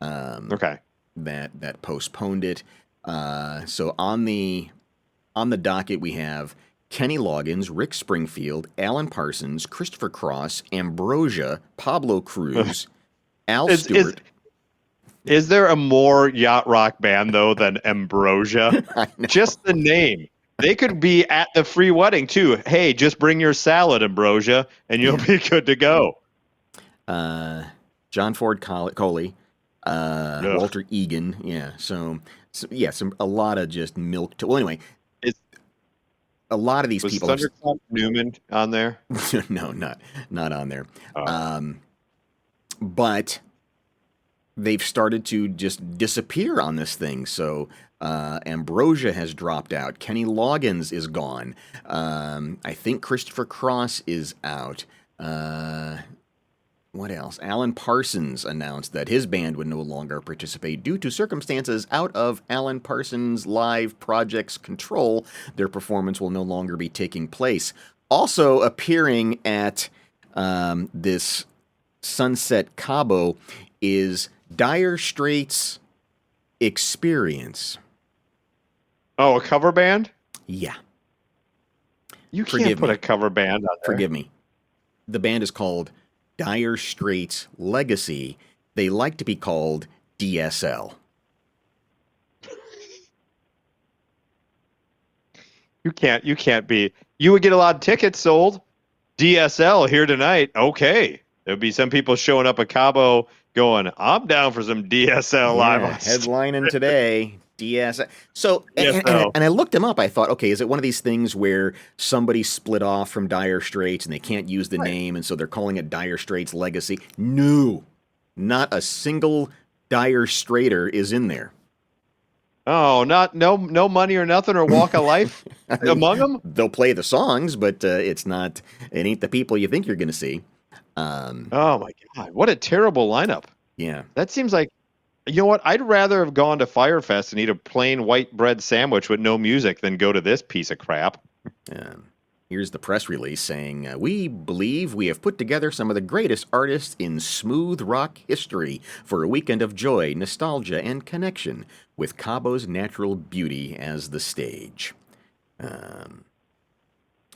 [SPEAKER 1] That postponed it. So on the docket we have Kenny Loggins, Rick Springfield, Alan Parsons, Christopher Cross, Ambrosia, Pablo Cruz, Al Stewart.
[SPEAKER 2] Is there a more yacht rock band though than Ambrosia? Just the name. They could be at the free wedding too. Hey, just bring your salad, Ambrosia, and you'll be good to go.
[SPEAKER 1] John Ford Coley, Walter Egan, so a lot of just milk. Well, anyway, a lot of these people.
[SPEAKER 2] Was Thunderclap Newman on there?
[SPEAKER 1] No, not on there. But they've started to just disappear on this thing. So Ambrosia has dropped out. Kenny Loggins is gone. I think Christopher Cross is out. What else? Alan Parsons announced that his band would no longer participate due to circumstances out of Alan Parsons' live project's control. Their performance will no longer be taking place. Also appearing at this Sunset Cabo is Dire Straits' Experience.
[SPEAKER 2] Oh, a cover band?
[SPEAKER 1] Yeah.
[SPEAKER 2] You can't put a cover band on there.
[SPEAKER 1] Forgive me. The band is called Dire Straits Legacy. They like to be called DSL.
[SPEAKER 2] You can't be. You would get a lot of tickets sold. DSL here tonight. Okay. There'll be some people showing up at Cabo going, I'm down for some DSL live
[SPEAKER 1] Yeah,
[SPEAKER 2] on stage.
[SPEAKER 1] headlining today. DS. So,
[SPEAKER 2] DSL.
[SPEAKER 1] and I looked him up. I thought, okay, is it one of these things where somebody split off from Dire Straits and they can't use the name, and so they're calling it Dire Straits Legacy? No, not a single Dire Straiter is in there.
[SPEAKER 2] Oh, no money or nothing or walk of life
[SPEAKER 1] I mean,
[SPEAKER 2] among them?
[SPEAKER 1] they'll play the songs, but it ain't the people you think you're going to see.
[SPEAKER 2] Oh, my God. What a terrible lineup.
[SPEAKER 1] Yeah.
[SPEAKER 2] That seems like, you know what? I'd rather have gone to Firefest and eat a plain white bread sandwich with no music than go to this piece of crap.
[SPEAKER 1] Here's the press release saying, we believe we have put together some of the greatest artists in smooth rock history for a weekend of joy, nostalgia, and connection with Cabo's natural beauty as the stage.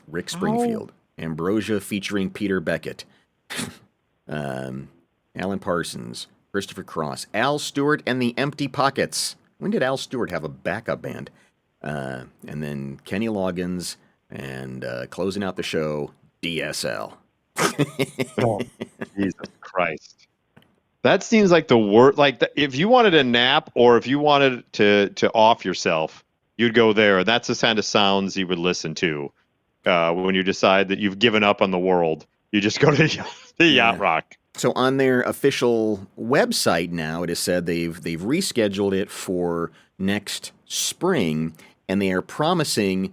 [SPEAKER 1] Rick Springfield, Ambrosia featuring Peter Beckett, Alan Parsons, Christopher Cross, Al Stewart and the Empty Pockets. When did Al Stewart have a backup band? And then Kenny Loggins, and closing out the show, DSL.
[SPEAKER 2] Oh, Jesus Christ. That seems like the worst. Like, if you wanted a nap or if you wanted to off yourself, you'd go there. That's the kind of sounds you would listen to when you decide that you've given up on the world. You just go to the Yacht Rock.
[SPEAKER 1] So on their official website now, it is said they've rescheduled it for next spring, and they are promising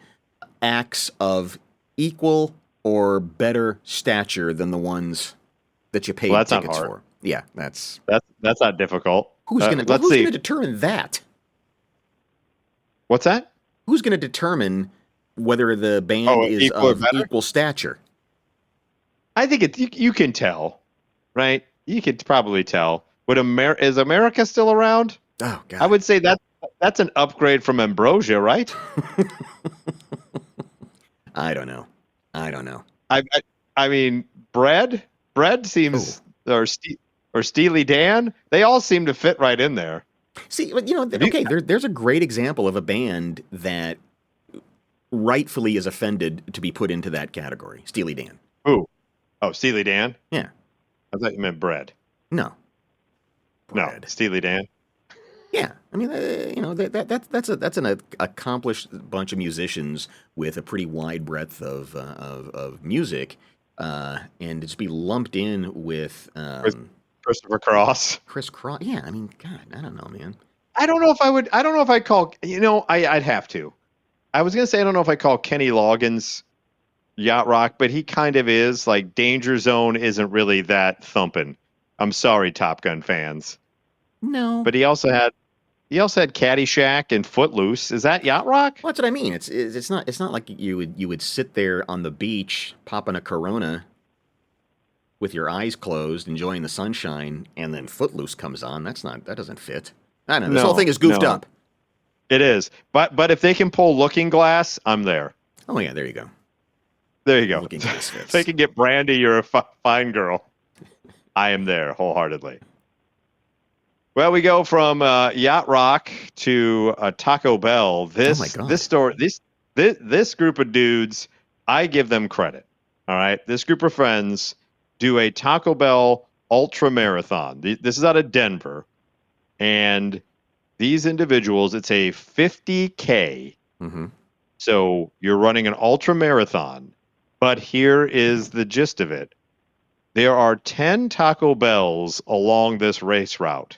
[SPEAKER 1] acts of equal or better stature than the ones that you paid tickets for. Yeah, that's
[SPEAKER 2] not difficult.
[SPEAKER 1] Who's going to determine that?
[SPEAKER 2] What's that?
[SPEAKER 1] Who's going to determine whether the band is of equal stature?
[SPEAKER 2] I think you can tell, right? You could probably tell. Is America still around?
[SPEAKER 1] Oh God,
[SPEAKER 2] I would say that's an upgrade from Ambrosia, right?
[SPEAKER 1] I don't know.
[SPEAKER 2] I mean, Bread seems or Steely Dan. They all seem to fit right in there.
[SPEAKER 1] See, but okay, there's a great example of a band that rightfully is offended to be put into that category. Steely Dan.
[SPEAKER 2] Who? Oh, Steely Dan?
[SPEAKER 1] Yeah.
[SPEAKER 2] I thought you meant Bread.
[SPEAKER 1] No.
[SPEAKER 2] Bread. No, Steely Dan.
[SPEAKER 1] Yeah, I mean, that's an accomplished bunch of musicians with a pretty wide breadth of music, and to be lumped in with
[SPEAKER 2] Christopher Cross.
[SPEAKER 1] Chris Cross. Yeah, I mean, God, I don't know, man.
[SPEAKER 2] I don't know if I'd call. I'd have to. I was gonna say I don't know if I call Kenny Loggins yacht rock, but he kind of is. Like, Danger Zone isn't really that thumping. I'm sorry, Top Gun fans.
[SPEAKER 1] No,
[SPEAKER 2] but he also had Caddyshack and Footloose. Is that yacht rock?
[SPEAKER 1] Well, that's what I mean. It's not like you would sit there on the beach popping a Corona with your eyes closed, enjoying the sunshine, and then Footloose comes on. That doesn't fit. I don't know. This whole thing is goofed up.
[SPEAKER 2] It is. But if they can pull Looking Glass, I'm there.
[SPEAKER 1] Oh yeah, there you go.
[SPEAKER 2] There you go.
[SPEAKER 1] Looking Glass fits.
[SPEAKER 2] If they can get Brandy, you're a fine girl. I am there wholeheartedly. Well, we go from yacht rock to Taco Bell. This group of dudes, I give them credit. All right, this group of friends do a Taco Bell Ultramarathon. This is out of Denver, and these individuals, it's a 50K.
[SPEAKER 1] Mm-hmm.
[SPEAKER 2] So you're running an ultramarathon, but here is the gist of it. There are 10 Taco Bells along this race route.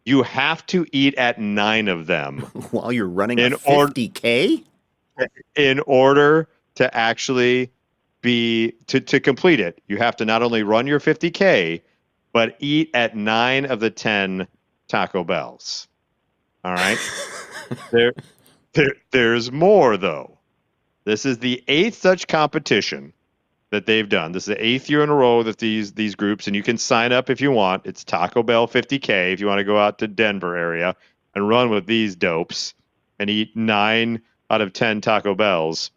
[SPEAKER 2] You have to eat at 9 of them
[SPEAKER 1] while you're running a 50K?
[SPEAKER 2] In order to actually to complete it, you have to not only run your 50K, but eat at 9 of the 10 Taco Bells. All right? There's more, though. This is the 8th such competition that they've done. This is the 8th year in a row that these groups, and you can sign up if you want. It's Taco Bell 50K if you want to go out to Denver area and run with these dopes and eat 9 out of 10 Taco Bells.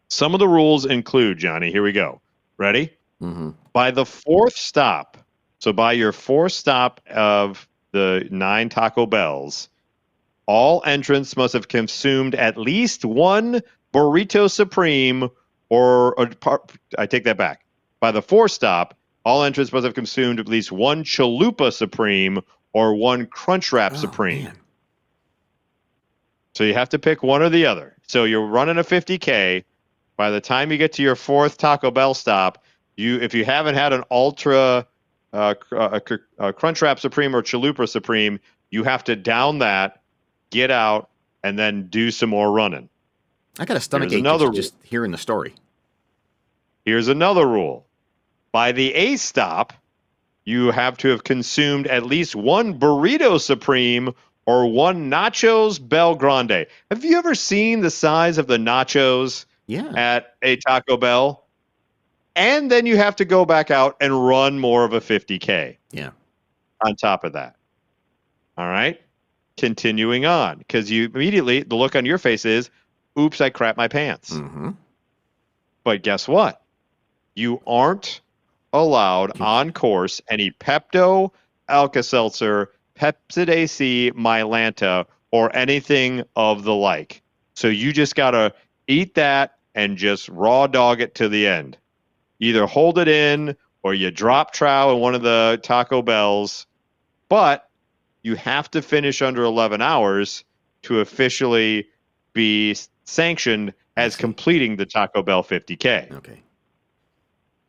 [SPEAKER 2] Some of the rules include, Johnny, here we go. Ready?
[SPEAKER 1] Mm-hmm.
[SPEAKER 2] By the 4th stop, so by your 4th stop of the 9 Taco Bells, all entrants must have consumed at least one Burrito Supreme I take that back. By the 4th stop, All entrants must have consumed at least one Chalupa Supreme or one Crunchwrap Supreme.
[SPEAKER 1] Man.
[SPEAKER 2] So you have to pick one or the other. So you're running a 50K. By the time you get to your fourth Taco Bell stop, if you haven't had an Ultra Crunchwrap Supreme or Chalupa Supreme, you have to down that, get out, and then do some more running.
[SPEAKER 1] I got a stomach
[SPEAKER 2] Here's
[SPEAKER 1] ache
[SPEAKER 2] another
[SPEAKER 1] just hearing the story.
[SPEAKER 2] Here's another rule. By the A stop, you have to have consumed at least one Burrito Supreme or one Nachos Bel Grande. Have you ever seen the size of the nachos at a Taco Bell? And then you have to go back out and run more of a 50K.
[SPEAKER 1] Yeah.
[SPEAKER 2] On top of that. All right. Continuing on. Because you immediately, the look on your face is, oops, I crap my pants.
[SPEAKER 1] Mm-hmm.
[SPEAKER 2] But guess what? You aren't allowed on course any Pepto, Alka-Seltzer, Pepsid AC, Mylanta, or anything of the like. So you just got to eat that and just raw dog it to the end. Either hold it in or you drop trow in one of the Taco Bells. But you have to finish under 11 hours to officially be sanctioned as completing the Taco Bell 50K.
[SPEAKER 1] Okay.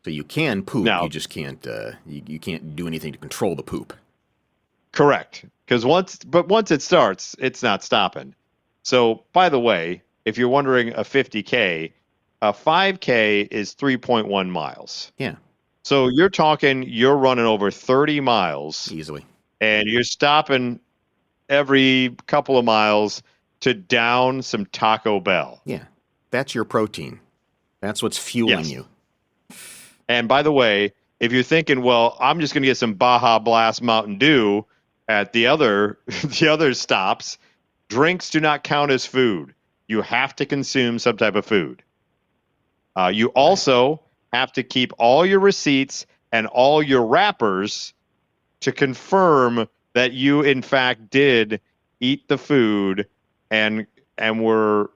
[SPEAKER 1] So you can poop,
[SPEAKER 2] now,
[SPEAKER 1] you just can't you can't do anything to control the poop.
[SPEAKER 2] Correct. Because once it starts, it's not stopping. So, by the way, if you're wondering a 50K, a 5K is 3.1 miles.
[SPEAKER 1] Yeah.
[SPEAKER 2] So you're running over 30 miles.
[SPEAKER 1] Easily.
[SPEAKER 2] And you're stopping every couple of miles to down some Taco Bell.
[SPEAKER 1] Yeah. That's your protein. That's what's fueling you.
[SPEAKER 2] And by the way, if you're thinking, well, I'm just going to get some Baja Blast Mountain Dew at the other stops, drinks do not count as food. You have to consume some type of food. You also have to keep all your receipts and all your wrappers to confirm that you, in fact, did eat the food and were,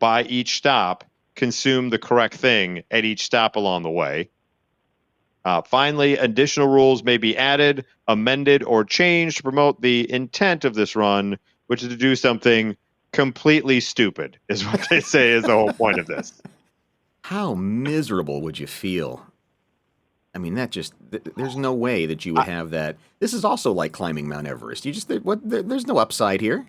[SPEAKER 2] by each stop, consume the correct thing at each stop along the way. Finally, additional rules may be added, amended, or changed to promote the intent of this run, which is to do something completely stupid, is what they say is the whole point of this.
[SPEAKER 1] How miserable would you feel? I mean, there's no way that you would have that. This is also like climbing Mount Everest. There's no upside here.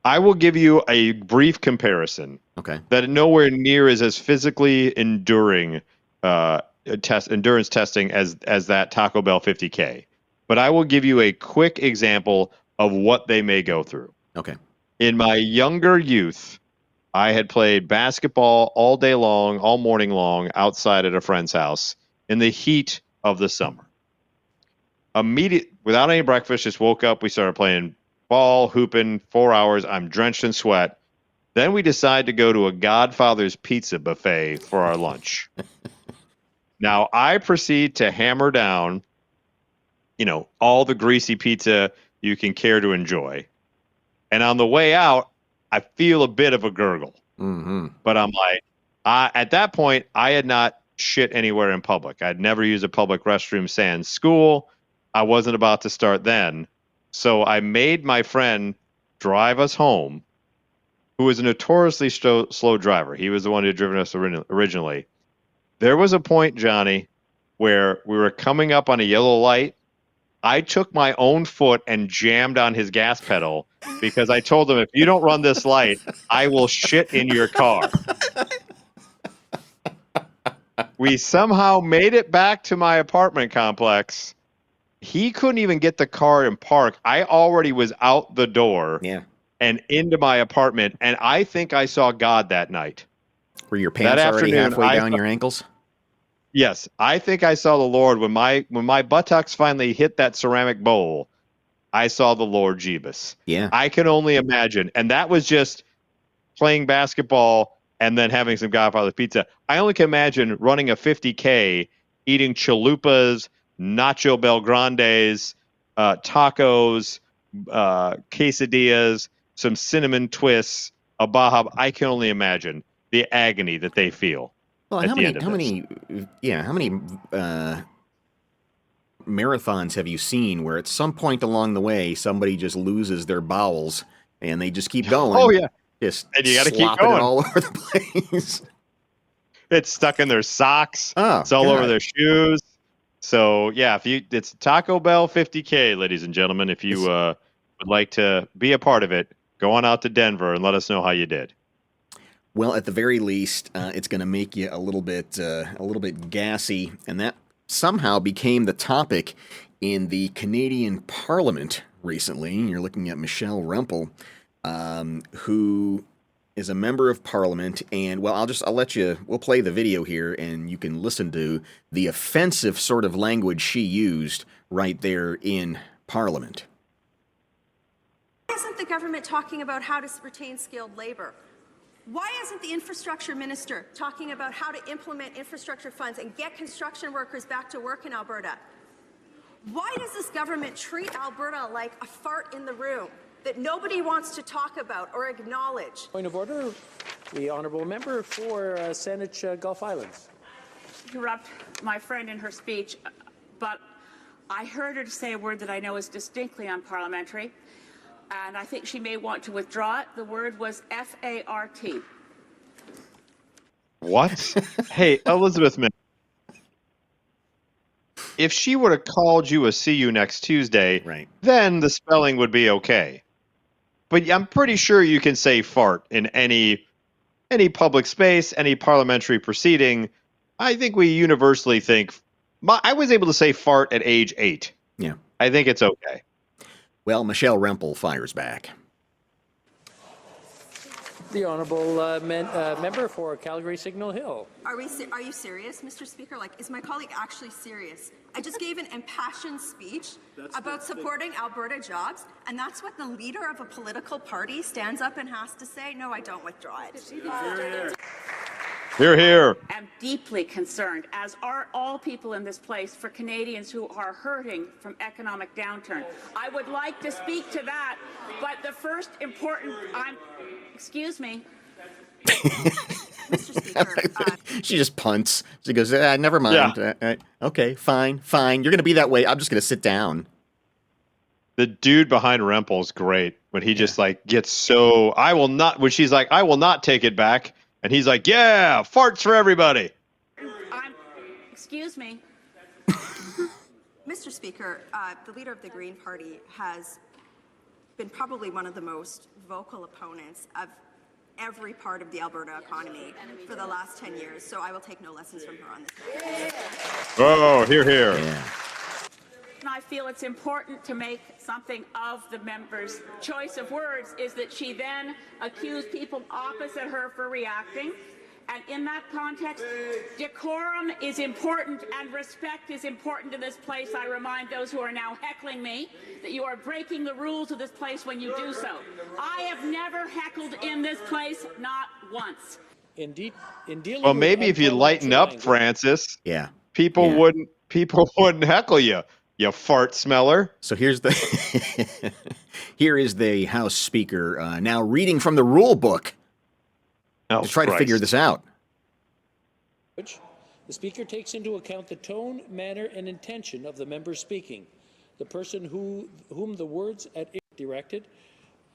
[SPEAKER 2] I will give you a brief comparison.
[SPEAKER 1] Okay.
[SPEAKER 2] That nowhere near is as physically enduring endurance testing as that Taco Bell 50K. But I will give you a quick example of what they may go through.
[SPEAKER 1] Okay.
[SPEAKER 2] In my younger youth, I had played basketball all day long, all morning long, outside at a friend's house in the heat of the summer. Without any breakfast, just woke up. We started playing ball, hooping, 4 hours. I'm drenched in sweat. Then we decided to go to a Godfather's Pizza buffet for our lunch. Now, I proceed to hammer down, all the greasy pizza you can care to enjoy. And on the way out, I feel a bit of a gurgle.
[SPEAKER 1] Mm-hmm.
[SPEAKER 2] But I'm like, at that point, I had not shit anywhere in public. I'd never used a public restroom sans school. I wasn't about to start then. So I made my friend drive us home, who was a notoriously slow driver. He was the one who had driven us originally. There was a point, Johnny, where we were coming up on a yellow light. I took my own foot and jammed on his gas pedal because I told him, if you don't run this light, I will shit in your car. We somehow made it back to my apartment complex. He couldn't even get the car in park. I already was out the door and into my apartment, and I think I saw God that night.
[SPEAKER 1] Were your pants already halfway down your ankles?
[SPEAKER 2] Yes, I think I saw the Lord when my buttocks finally hit that ceramic bowl. I saw the Lord Jeebus.
[SPEAKER 1] Yeah,
[SPEAKER 2] I can only imagine, and that was just playing basketball and then having some Godfather pizza. I only can imagine running a 50K, eating chalupas, Nacho Bel Grandes, tacos, quesadillas, some cinnamon twists, a Baja. I can only imagine the agony that they feel.
[SPEAKER 1] Well,
[SPEAKER 2] at
[SPEAKER 1] how
[SPEAKER 2] the
[SPEAKER 1] many
[SPEAKER 2] end of
[SPEAKER 1] how
[SPEAKER 2] this.
[SPEAKER 1] many marathons have you seen where at some point along the way somebody just loses their bowels and they just keep going?
[SPEAKER 2] Oh yeah,
[SPEAKER 1] just
[SPEAKER 2] and you got to keep
[SPEAKER 1] slopping it
[SPEAKER 2] going.
[SPEAKER 1] all over the place.
[SPEAKER 2] It's stuck in their socks.
[SPEAKER 1] Oh,
[SPEAKER 2] it's all
[SPEAKER 1] God.
[SPEAKER 2] over their shoes. So yeah, it's Taco Bell 50K, ladies and gentlemen. If you would like to be a part of it, go on out to Denver and let us know how you did.
[SPEAKER 1] Well, at the very least, it's going to make you a little bit gassy, and that somehow became the topic in the Canadian Parliament recently. You're looking at Michelle Rempel, who is a member of Parliament, and well, we'll play the video here, and you can listen to the offensive sort of language she used right there in Parliament.
[SPEAKER 6] Why isn't the government talking about how to retain skilled labor? Why isn't the infrastructure minister talking about how to implement infrastructure funds and get construction workers back to work in Alberta? Why does this government treat Alberta like a fart in the room that nobody wants to talk about or acknowledge?
[SPEAKER 7] Point of order, the honourable member for Saanich Gulf Islands.
[SPEAKER 8] Interrupt my friend in her speech, but I heard her say a word that I know is distinctly unparliamentary, and I think she may want to withdraw it. The word was F-A-R-T.
[SPEAKER 2] What? Hey, Elizabeth, if she would have called you a "see you next Tuesday,"
[SPEAKER 1] right,
[SPEAKER 2] then the spelling would be okay. But I'm pretty sure you can say fart in any public space, any parliamentary proceeding. I think we universally think. I was able to say fart at age 8.
[SPEAKER 1] Yeah.
[SPEAKER 2] I think it's okay.
[SPEAKER 1] Well, Michelle Rempel fires back.
[SPEAKER 7] The honourable member for Calgary Signal Hill.
[SPEAKER 6] Are you serious, Mr. Speaker? Like, is my colleague actually serious? I just gave an impassioned speech about supporting Alberta jobs, and that's what the leader of a political party stands up and has to say? No, I don't withdraw it.
[SPEAKER 2] Hear, hear.
[SPEAKER 8] I'm deeply concerned, as are all people in this place, for Canadians who are hurting from economic downturn. I would like to speak to that, but the first important, excuse me.
[SPEAKER 6] Mr. Speaker.
[SPEAKER 1] She just punts. She goes, never mind.
[SPEAKER 2] Yeah.
[SPEAKER 1] Okay, fine. You're going to be that way. I'm just going to sit down.
[SPEAKER 2] The dude behind Rempel is great when he just gets so, when she's like, I will not take it back. And he's like, yeah, farts for everybody.
[SPEAKER 8] Excuse me.
[SPEAKER 6] Mr. Speaker, the leader of the Green Party has been probably one of the most vocal opponents of every part of the Alberta economy for the last 10 years, so I will take no lessons from her on this.
[SPEAKER 2] Oh, hear, hear.
[SPEAKER 1] Yeah.
[SPEAKER 8] And I feel it's important to make something of the member's choice of words is that she then accused people opposite her for reacting. And in that context, decorum is important and respect is important in this place. I remind those who are now heckling me that you are breaking the rules of this place when you do so. I have never heckled in this place, not once.
[SPEAKER 7] Indeed, in dealing
[SPEAKER 2] Well, maybe
[SPEAKER 7] with
[SPEAKER 2] if you lighten up,
[SPEAKER 7] language,
[SPEAKER 2] Francis,
[SPEAKER 1] Yeah.
[SPEAKER 2] people wouldn't heckle you, you fart smeller.
[SPEAKER 1] So here's here is the House Speaker now reading from the rule book
[SPEAKER 2] Oh,
[SPEAKER 1] to try to figure this out.
[SPEAKER 7] the Speaker takes into account the tone, manner, and intention of the member speaking, the person whom the words are directed,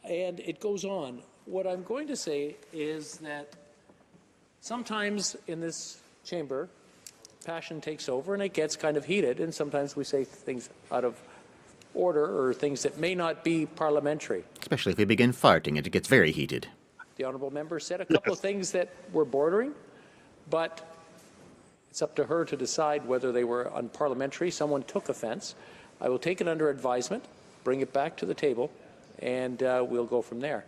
[SPEAKER 7] and it goes on. What I'm going to say is that sometimes in this chamber, passion takes over and it gets kind of heated, and sometimes we say things out of order or things that may not be parliamentary.
[SPEAKER 1] Especially if we begin farting, it gets very heated.
[SPEAKER 7] The honourable member said a couple of things that were bordering, but it's up to her to decide whether they were unparliamentary. Someone took offence. I will take it under advisement, bring it back to the table, and we'll go from there.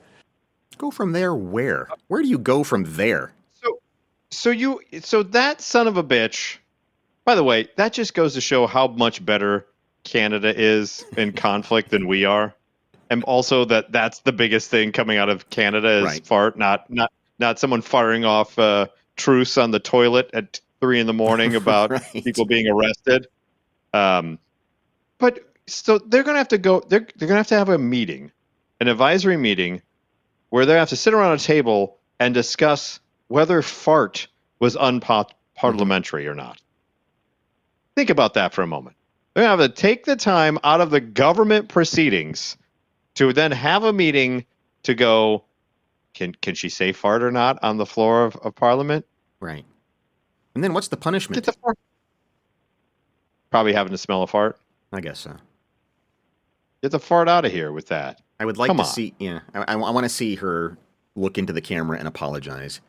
[SPEAKER 1] Go from there where? Where do you go from there?
[SPEAKER 2] So that son of a bitch, by the way, that just goes to show how much better Canada is in conflict than we are. And also that's the biggest thing coming out of Canada is fart, not someone firing off truce on the toilet at 3 a.m. about people being arrested. But so they're going to have to go, they're going to have a meeting, an advisory meeting where they have to sit around a table and discuss whether fart was unparliamentary or not. Think about that for a moment. They're going to have to take the time out of the government proceedings to then have a meeting to go, can she say fart or not on the floor of Parliament?
[SPEAKER 1] Right. And then what's the punishment?
[SPEAKER 2] Get the fart. Probably having to smell a fart.
[SPEAKER 1] I guess so.
[SPEAKER 2] Get the fart out of here with that.
[SPEAKER 1] I would like
[SPEAKER 2] Come
[SPEAKER 1] to
[SPEAKER 2] on.
[SPEAKER 1] see, yeah, I want to see her look into the camera and apologize.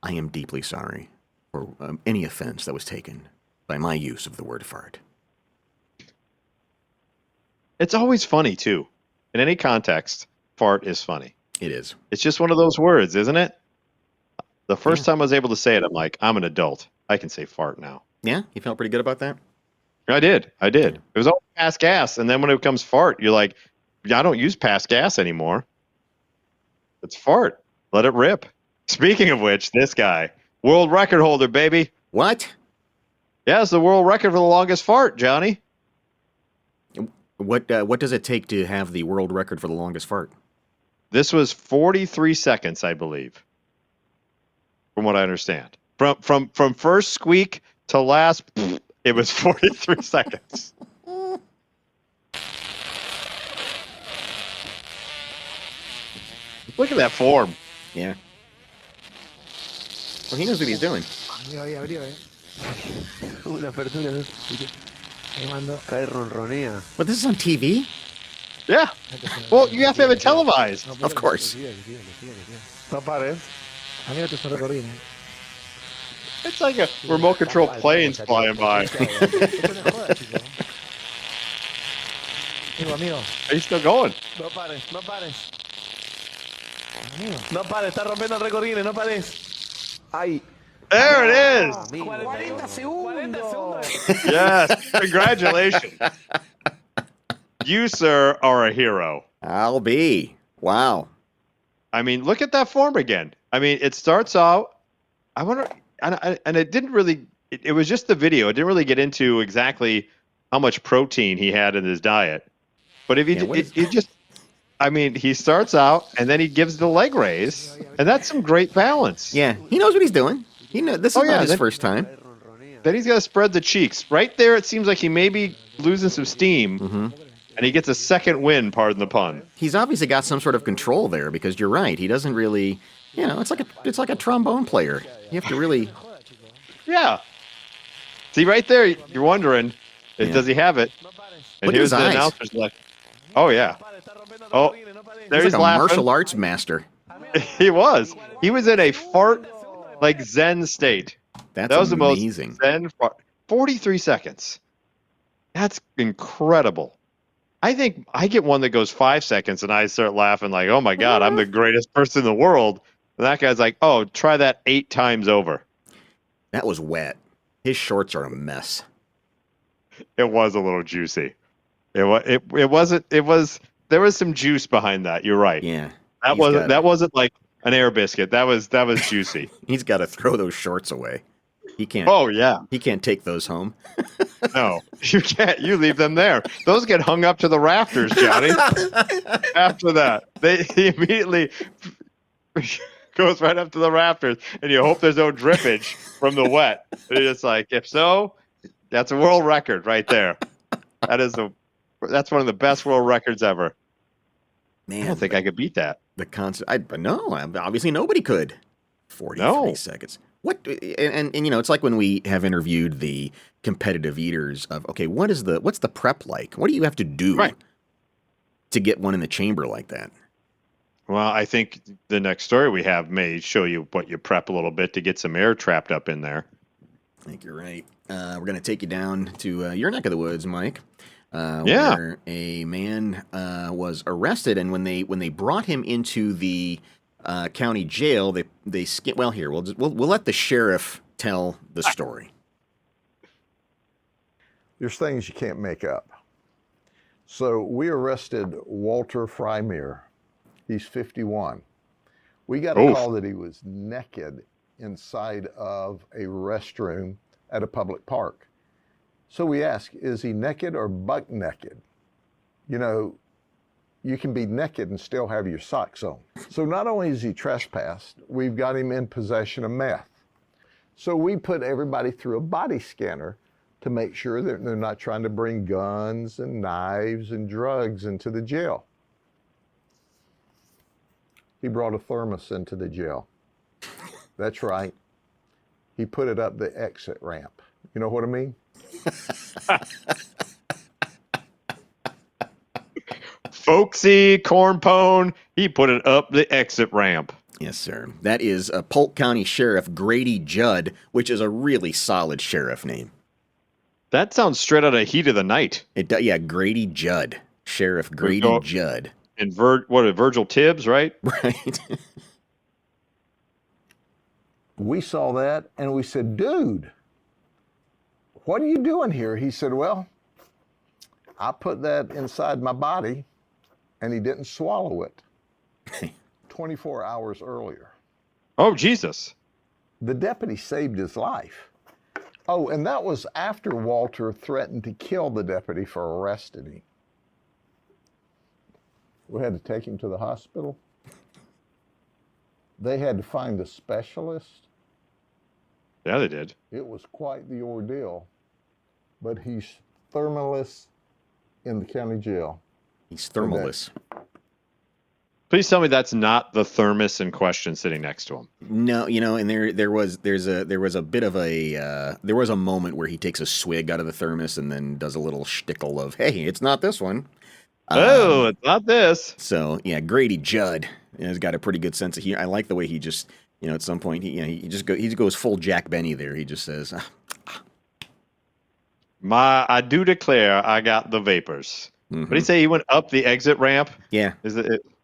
[SPEAKER 1] I am deeply sorry for any offense that was taken by my use of the word fart.
[SPEAKER 2] It's always funny, too. In any context, fart is funny.
[SPEAKER 1] It is.
[SPEAKER 2] It's just one of those words, isn't it? The first time I was able to say it, I'm like, I'm an adult. I can say fart now.
[SPEAKER 1] Yeah? You felt pretty good about that?
[SPEAKER 2] I did. It was all pass gas. And then when it becomes fart, you're like, I don't use pass gas anymore. It's fart. Let it rip. Speaking of which, this guy, world record holder, baby.
[SPEAKER 1] What?
[SPEAKER 2] Yeah, it's the world record for the longest fart, Johnny.
[SPEAKER 1] What does it take to have the world record for the longest fart?
[SPEAKER 2] This was 43 seconds, I believe, from what I understand. From first squeak to last, it was 43 seconds. Look at that form.
[SPEAKER 1] Yeah. Well, he knows what he's doing.
[SPEAKER 9] Una persona llamando cae ronronea.
[SPEAKER 1] But this is on TV?
[SPEAKER 2] Yeah. Well, you have to have it televised.
[SPEAKER 1] Of course.
[SPEAKER 9] No pares. Amigo, te estoy recordando.
[SPEAKER 2] It's like a remote control planes flying by.
[SPEAKER 9] Amigo.
[SPEAKER 2] Are you still going?
[SPEAKER 9] No pares, no pares. No pares, está rompiendo el récord Guinness, no pares. Ay.
[SPEAKER 2] There it is.
[SPEAKER 9] 40 segundos.
[SPEAKER 2] Yes. Congratulations. You, sir, are a hero.
[SPEAKER 1] I'll be. Wow.
[SPEAKER 2] I mean, look at that form again. I mean, it starts out, I wonder, and it didn't really, it was just the video. It didn't really get into exactly how much protein he had in his diet. But if he just, I mean, he starts out and then he gives the leg raise, and that's some great balance.
[SPEAKER 1] Yeah, he knows what he's doing. This is not his first time.
[SPEAKER 2] Then he's got to spread the cheeks. Right there, it seems like he may be losing some steam, and he gets a second win, pardon the pun.
[SPEAKER 1] He's obviously got some sort of control there, because you're right. He doesn't really, it's like a trombone player. You have to really...
[SPEAKER 2] Yeah. See, right there, you're wondering, does he have it? And
[SPEAKER 1] Look at
[SPEAKER 2] here's
[SPEAKER 1] his
[SPEAKER 2] the
[SPEAKER 1] eyes.
[SPEAKER 2] announcer's like, oh, yeah. Oh, there
[SPEAKER 1] He's
[SPEAKER 2] he's
[SPEAKER 1] like a
[SPEAKER 2] laughing.
[SPEAKER 1] martial arts master.
[SPEAKER 2] He was. He was in a fart, like, zen state.
[SPEAKER 1] That's
[SPEAKER 2] That was
[SPEAKER 1] amazing.
[SPEAKER 2] the most zen fart. 43 seconds. That's incredible. I think I get one that goes 5 seconds, and I start laughing like, oh, my God, I'm the greatest person in the world. And that guy's like, oh, try that 8 times over.
[SPEAKER 1] That was wet. His shorts are a mess.
[SPEAKER 2] It was a little juicy. There was some juice behind that. You're right.
[SPEAKER 1] Yeah.
[SPEAKER 2] That wasn't like an air biscuit. That was juicy.
[SPEAKER 1] He's got to throw those shorts away. He can't.
[SPEAKER 2] Oh yeah.
[SPEAKER 1] He can't take those home.
[SPEAKER 2] No, you can't. You leave them there. Those get hung up to the rafters, Johnny. After that, he immediately goes right up to the rafters, and you hope there's no drippage from the wet. And you're just like, if so, that's a world record right there. That's one of the best world records ever.
[SPEAKER 1] Man,
[SPEAKER 2] I don't think I could beat that.
[SPEAKER 1] The concept. No, obviously nobody could. 43 seconds. What? And it's like when we have interviewed the competitive eaters of, okay, what's the prep like? What do you have to do to get one in the chamber like that?
[SPEAKER 2] Well, I think the next story we have may show you what you prep a little bit to get some air trapped up in there.
[SPEAKER 1] I think you're right. We're going to take you down to your neck of the woods, Mike.
[SPEAKER 2] Where
[SPEAKER 1] a man was arrested, and when they brought him into the county jail, well, here we'll let the sheriff tell the story.
[SPEAKER 10] There's things you can't make up. So we arrested Walter Frymere. He's 51. We got a call that he was naked inside of a restroom at a public park. So we ask, is he naked or buck naked? You can be naked and still have your socks on. So not only is he trespassed, we've got him in possession of meth. So we put everybody through a body scanner to make sure that they're not trying to bring guns and knives and drugs into the jail. He brought a thermos into the jail. That's right. He put it up the exit ramp. You know what I mean?
[SPEAKER 2] Folksy corn pone. He put it up the exit ramp.
[SPEAKER 1] Yes, sir. That is Polk County Sheriff Grady Judd, which is a really solid sheriff name.
[SPEAKER 2] That sounds straight out of Heat of the Night.
[SPEAKER 1] Yeah, Grady Judd. Sheriff Grady Judd.
[SPEAKER 2] And Virgil Tibbs, right?
[SPEAKER 1] Right.
[SPEAKER 10] We saw that and we said, dude, what are you doing here? He said, well, I put that inside my body and he didn't swallow it 24 hours earlier.
[SPEAKER 2] Oh, Jesus.
[SPEAKER 10] The deputy saved his life. Oh, and that was after Walter threatened to kill the deputy for arresting him. We had to take him to the hospital. They had to find a specialist.
[SPEAKER 2] Yeah, they did.
[SPEAKER 10] It was quite the ordeal. But he's thermaless in the county jail.
[SPEAKER 1] He's thermaless.
[SPEAKER 2] Please tell me that's not the thermos in question sitting next to him.
[SPEAKER 1] No, and there was a bit of a there was a moment where he takes a swig out of the thermos and then does a little shtickle of, hey, it's not this one.
[SPEAKER 2] It's not this.
[SPEAKER 1] So yeah, Grady Judd has got a pretty good sense of humor. I like the way he just, at some point he goes full Jack Benny there. He just says,
[SPEAKER 2] I do declare I got the vapors.
[SPEAKER 1] Mm-hmm.
[SPEAKER 2] What did he say? He went up the exit ramp.
[SPEAKER 1] Yeah,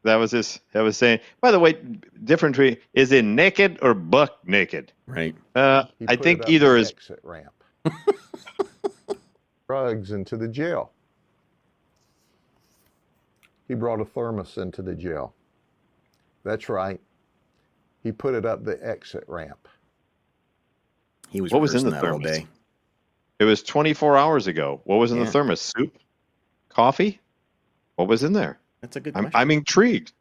[SPEAKER 2] that was saying. By the way, different between is it naked or buck naked?
[SPEAKER 1] Right.
[SPEAKER 2] I think either is
[SPEAKER 10] exit ramp. Drugs into the jail. He brought a thermos into the jail. That's right. He put it up the exit ramp.
[SPEAKER 1] He was
[SPEAKER 2] what was in the
[SPEAKER 1] that all
[SPEAKER 2] thermos?
[SPEAKER 1] day.
[SPEAKER 2] It was 24 hours ago. What was in the thermos? Soup? Coffee? What was in there?
[SPEAKER 1] That's a good question.
[SPEAKER 2] I'm intrigued.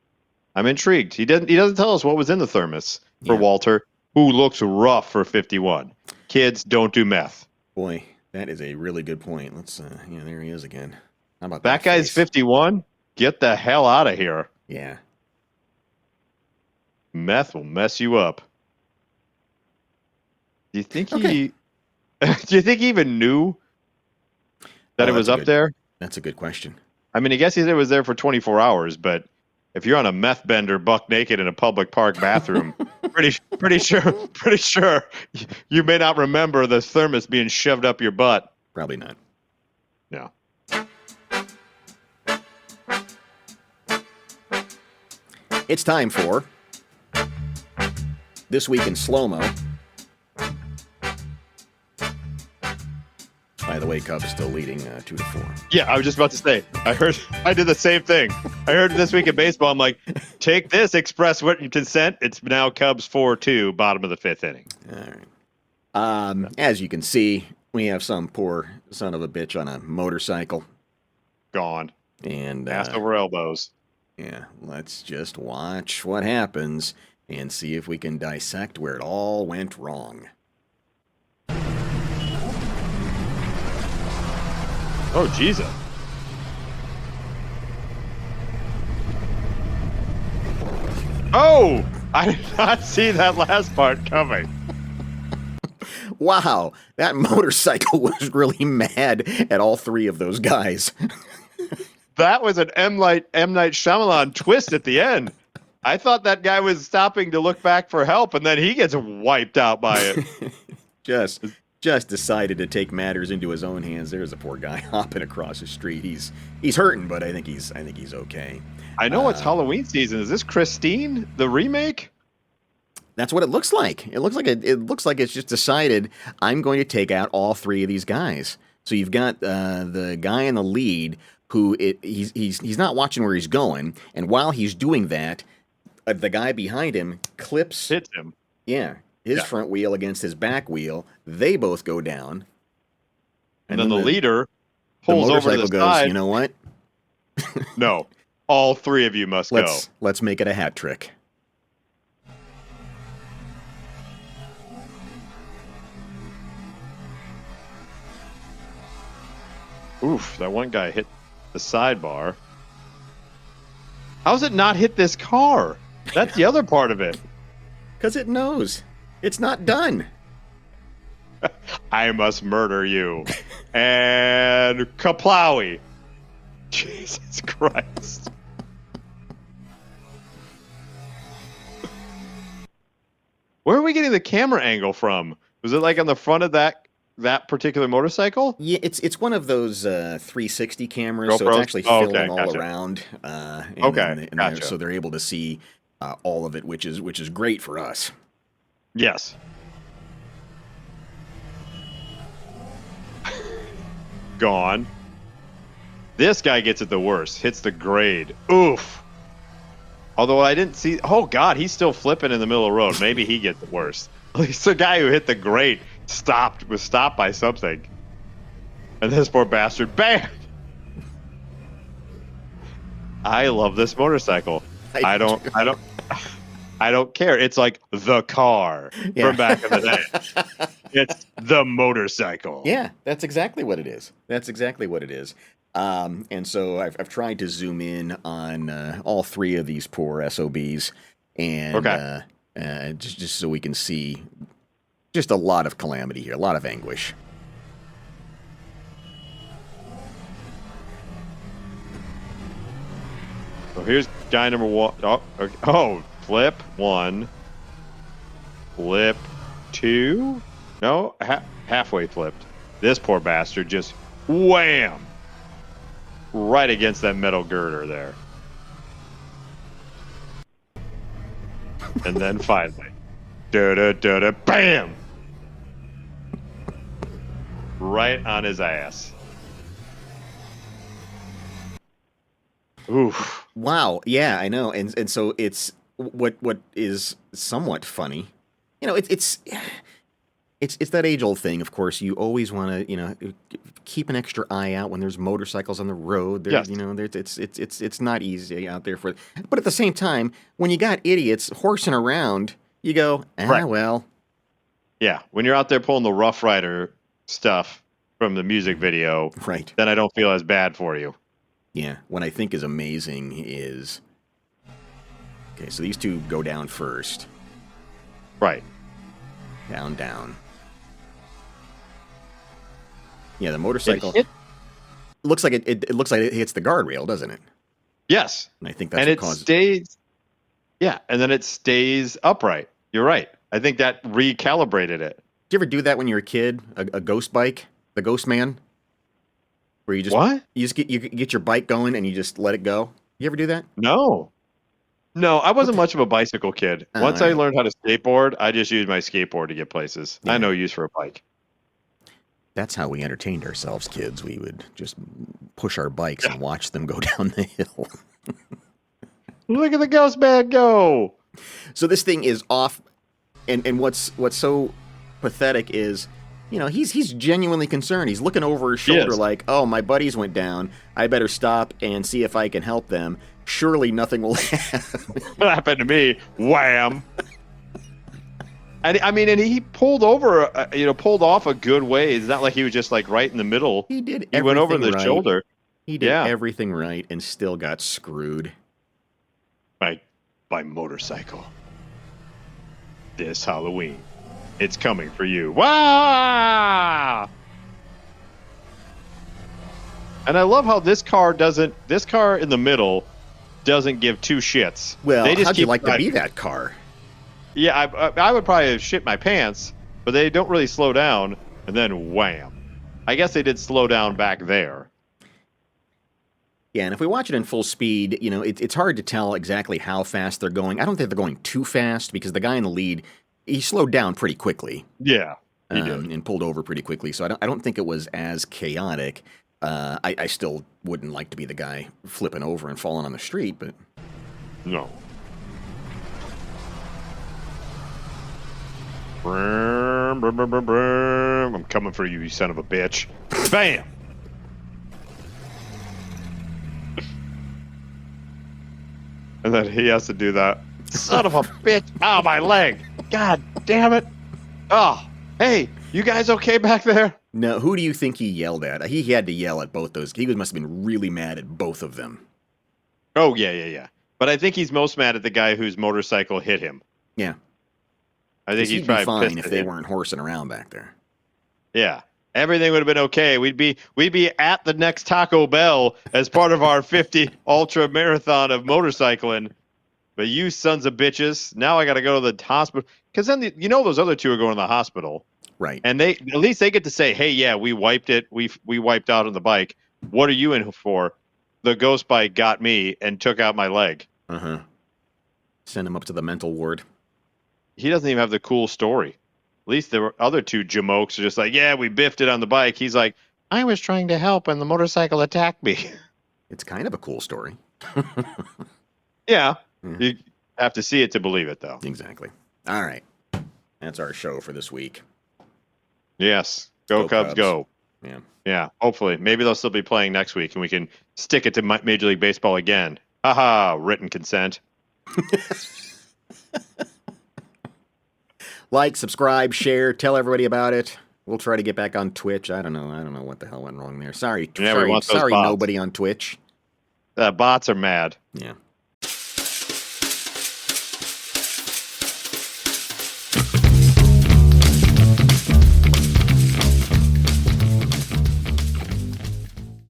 [SPEAKER 2] He doesn't tell us what was in the thermos for Walter, who looks rough for 51. Kids, don't do meth.
[SPEAKER 1] Boy, that is a really good point. Let's there he is again. How about
[SPEAKER 2] that guy's
[SPEAKER 1] face?
[SPEAKER 2] 51? Get the hell out of here.
[SPEAKER 1] Yeah.
[SPEAKER 2] Meth will mess you up. Do you think he even knew that it was up there?
[SPEAKER 1] That's a good question.
[SPEAKER 2] I mean, I guess he said it was there for 24 hours, but if you're on a meth bender buck naked in a public park bathroom, pretty sure you may not remember the thermos being shoved up your butt.
[SPEAKER 1] Probably not.
[SPEAKER 2] No.
[SPEAKER 1] It's time for This Week in Slow-Mo. By the way, Cubs still leading 2-4.
[SPEAKER 2] Yeah, I was just about to say. I did the same thing. I heard This Week in Baseball. I'm like, take this, express written consent. It's now Cubs 4-2, bottom of the fifth inning.
[SPEAKER 1] All right. As you can see, we have some poor son of a bitch on a motorcycle.
[SPEAKER 2] Gone.
[SPEAKER 1] And
[SPEAKER 2] ass over elbows.
[SPEAKER 1] Yeah, let's just watch what happens and see if we can dissect where it all went wrong.
[SPEAKER 2] Oh, Jesus. Oh, I did not see that last part coming.
[SPEAKER 1] Wow, that motorcycle was really mad at all three of those guys.
[SPEAKER 2] That was an M. Night Shyamalan twist at the end. I thought that guy was stopping to look back for help, and then he gets wiped out by it.
[SPEAKER 1] Just decided to take matters into his own hands. There's a poor guy hopping across the street. He's hurting, but I think he's okay.
[SPEAKER 2] I know it's Halloween season. Is this Christine, the remake?
[SPEAKER 1] That's what it looks like. It looks like it's just decided I'm going to take out all three of these guys. So you've got the guy in the lead who he's not watching where he's going, and while he's doing that, the guy behind him hits
[SPEAKER 2] him.
[SPEAKER 1] Yeah. His front wheel against his back wheel. They both go down.
[SPEAKER 2] And then the leader pulls over to the side.
[SPEAKER 1] You know what?
[SPEAKER 2] No. All three of you must go.
[SPEAKER 1] Let's make it a hat trick.
[SPEAKER 2] Oof, that one guy hit the sidebar. How's it not hit this car? That's the other part of it.
[SPEAKER 1] Because it knows. It's not done.
[SPEAKER 2] I must murder you. And kaplowy. Jesus Christ. Where are we getting the camera angle from? Was it like on the front of that particular motorcycle?
[SPEAKER 1] Yeah, it's one of those 360 cameras, so
[SPEAKER 2] GoPros?
[SPEAKER 1] it's actually
[SPEAKER 2] Oh,
[SPEAKER 1] filming
[SPEAKER 2] okay,
[SPEAKER 1] all
[SPEAKER 2] gotcha.
[SPEAKER 1] around.
[SPEAKER 2] Gotcha.
[SPEAKER 1] So they're able to see all of it, which is great for us.
[SPEAKER 2] Yes. Gone. This guy gets it the worst. Hits the grade. Oof. Although I didn't see... Oh, God, he's still flipping in the middle of the road. Maybe he gets it worse. At least the guy who hit the grade was stopped by something. And this poor bastard, bam! I love this motorcycle. I don't care. It's like the car from back in the day. It's the motorcycle.
[SPEAKER 1] Yeah, that's exactly what it is. And so I've tried to zoom in on all three of these poor SOBs, and just so we can see just a lot of calamity here, a lot of anguish.
[SPEAKER 2] So here's guy number one. Oh, okay. Oh, flip one, flip two. No, halfway flipped. This poor bastard just wham right against that metal girder there. And then finally, da-da-da-da, bam! Right on his ass. Oof.
[SPEAKER 1] Wow. Yeah, I know. And so it's what is somewhat funny. You know, it's that age-old thing. Of course, you always want to, keep an extra eye out when there's motorcycles on the road. There's, it's not easy out there for. But at the same time, when you got idiots horsing around, you go,
[SPEAKER 2] Right.
[SPEAKER 1] well.
[SPEAKER 2] Yeah, when you're out there pulling the Rough Rider stuff from the music video,
[SPEAKER 1] right,
[SPEAKER 2] then I don't feel as bad for you.
[SPEAKER 1] Yeah, what I think is amazing is, okay, so these two go down first.
[SPEAKER 2] Right.
[SPEAKER 1] Down. Yeah, the motorcycle looks like it looks like it hits the guardrail, doesn't it?
[SPEAKER 2] Yes.
[SPEAKER 1] And I think that's
[SPEAKER 2] and
[SPEAKER 1] what
[SPEAKER 2] it
[SPEAKER 1] causes.
[SPEAKER 2] stays. Yeah, and then it stays upright. You're right. I think that recalibrated it.
[SPEAKER 1] Did you ever do that when you were a kid? A ghost bike, the Ghost Man, where you just get your bike going and you just let it go. You ever do that?
[SPEAKER 2] No, I wasn't much of a bicycle kid.
[SPEAKER 1] Oh,
[SPEAKER 2] Once
[SPEAKER 1] right.
[SPEAKER 2] I learned how to skateboard, I just used my skateboard to get places. I had no use for a bike.
[SPEAKER 1] That's how we entertained ourselves, kids. We would just push our bikes and watch them go down the hill.
[SPEAKER 2] Look at the Ghost Man go!
[SPEAKER 1] So this thing is off, and what's so pathetic is, he's genuinely concerned. He's looking over his shoulder like, oh, my buddies went down. I better stop and see if I can help them. Surely nothing will
[SPEAKER 2] happen to me. Wham! And he pulled over, pulled off a good way. It's not like he was just like right in the middle.
[SPEAKER 1] He did.
[SPEAKER 2] He went over the
[SPEAKER 1] right.
[SPEAKER 2] shoulder.
[SPEAKER 1] He did everything right and still got screwed.
[SPEAKER 2] By motorcycle. This Halloween, it's coming for you. Wow! And I love how this car in the middle doesn't give two shits.
[SPEAKER 1] Well,
[SPEAKER 2] they just
[SPEAKER 1] how'd you like
[SPEAKER 2] driving.
[SPEAKER 1] to be that car?
[SPEAKER 2] Yeah, I would probably have shit my pants, but they don't really slow down, and then wham. I guess they did slow down back there.
[SPEAKER 1] Yeah, and if we watch it in full speed, it's hard to tell exactly how fast they're going. I don't think they're going too fast because the guy in the lead, he slowed down pretty quickly.
[SPEAKER 2] Yeah, he did.
[SPEAKER 1] And pulled over pretty quickly. So I don't think it was as chaotic. I still wouldn't like to be the guy flipping over and falling on the street, but
[SPEAKER 2] no. I'm coming for you, you son of a bitch. Bam! And then he has to do that. Son of a bitch! Ow, my leg! God damn it! Oh, hey, you guys okay back there?
[SPEAKER 1] No, who do you think he yelled at? He had to yell at both those. He must have been really mad at both of them.
[SPEAKER 2] Oh, yeah. But I think he's most mad at the guy whose motorcycle hit him.
[SPEAKER 1] Yeah.
[SPEAKER 2] I think he'd
[SPEAKER 1] be
[SPEAKER 2] probably
[SPEAKER 1] fine
[SPEAKER 2] pissed
[SPEAKER 1] if
[SPEAKER 2] at
[SPEAKER 1] they
[SPEAKER 2] him.
[SPEAKER 1] weren't horsing around back there.
[SPEAKER 2] Yeah. Everything would have been okay. We'd be at the next Taco Bell as part of our 50 ultra marathon of motorcycling. But you sons of bitches, now I got to go to the hospital. Because then, those other two are going to the hospital.
[SPEAKER 1] Right.
[SPEAKER 2] And at least they get to say, hey, yeah, we wiped it. We wiped out on the bike. What are you in for? The ghost bike got me and took out my leg.
[SPEAKER 1] Uh-huh. Send him up to the mental ward.
[SPEAKER 2] He doesn't even have the cool story. At least the other two jamokes are just like, yeah, we biffed it on the bike. He's like, I was trying to help and the motorcycle attacked me.
[SPEAKER 1] It's kind of a cool story.
[SPEAKER 2] Yeah. You have to see it to believe it, though.
[SPEAKER 1] Exactly. All right. That's our show for this week.
[SPEAKER 2] Yes. Go Cubs, go.
[SPEAKER 1] Yeah.
[SPEAKER 2] Yeah. Hopefully. Maybe they'll still be playing next week and we can stick it to Major League Baseball again. Haha. Written consent.
[SPEAKER 1] Like, subscribe, share, tell everybody about it. We'll try to get back on Twitch. I don't know what the hell went wrong there. Sorry.
[SPEAKER 2] Yeah, we want those bots.
[SPEAKER 1] Nobody on Twitch.
[SPEAKER 2] Bots are mad.
[SPEAKER 1] Yeah.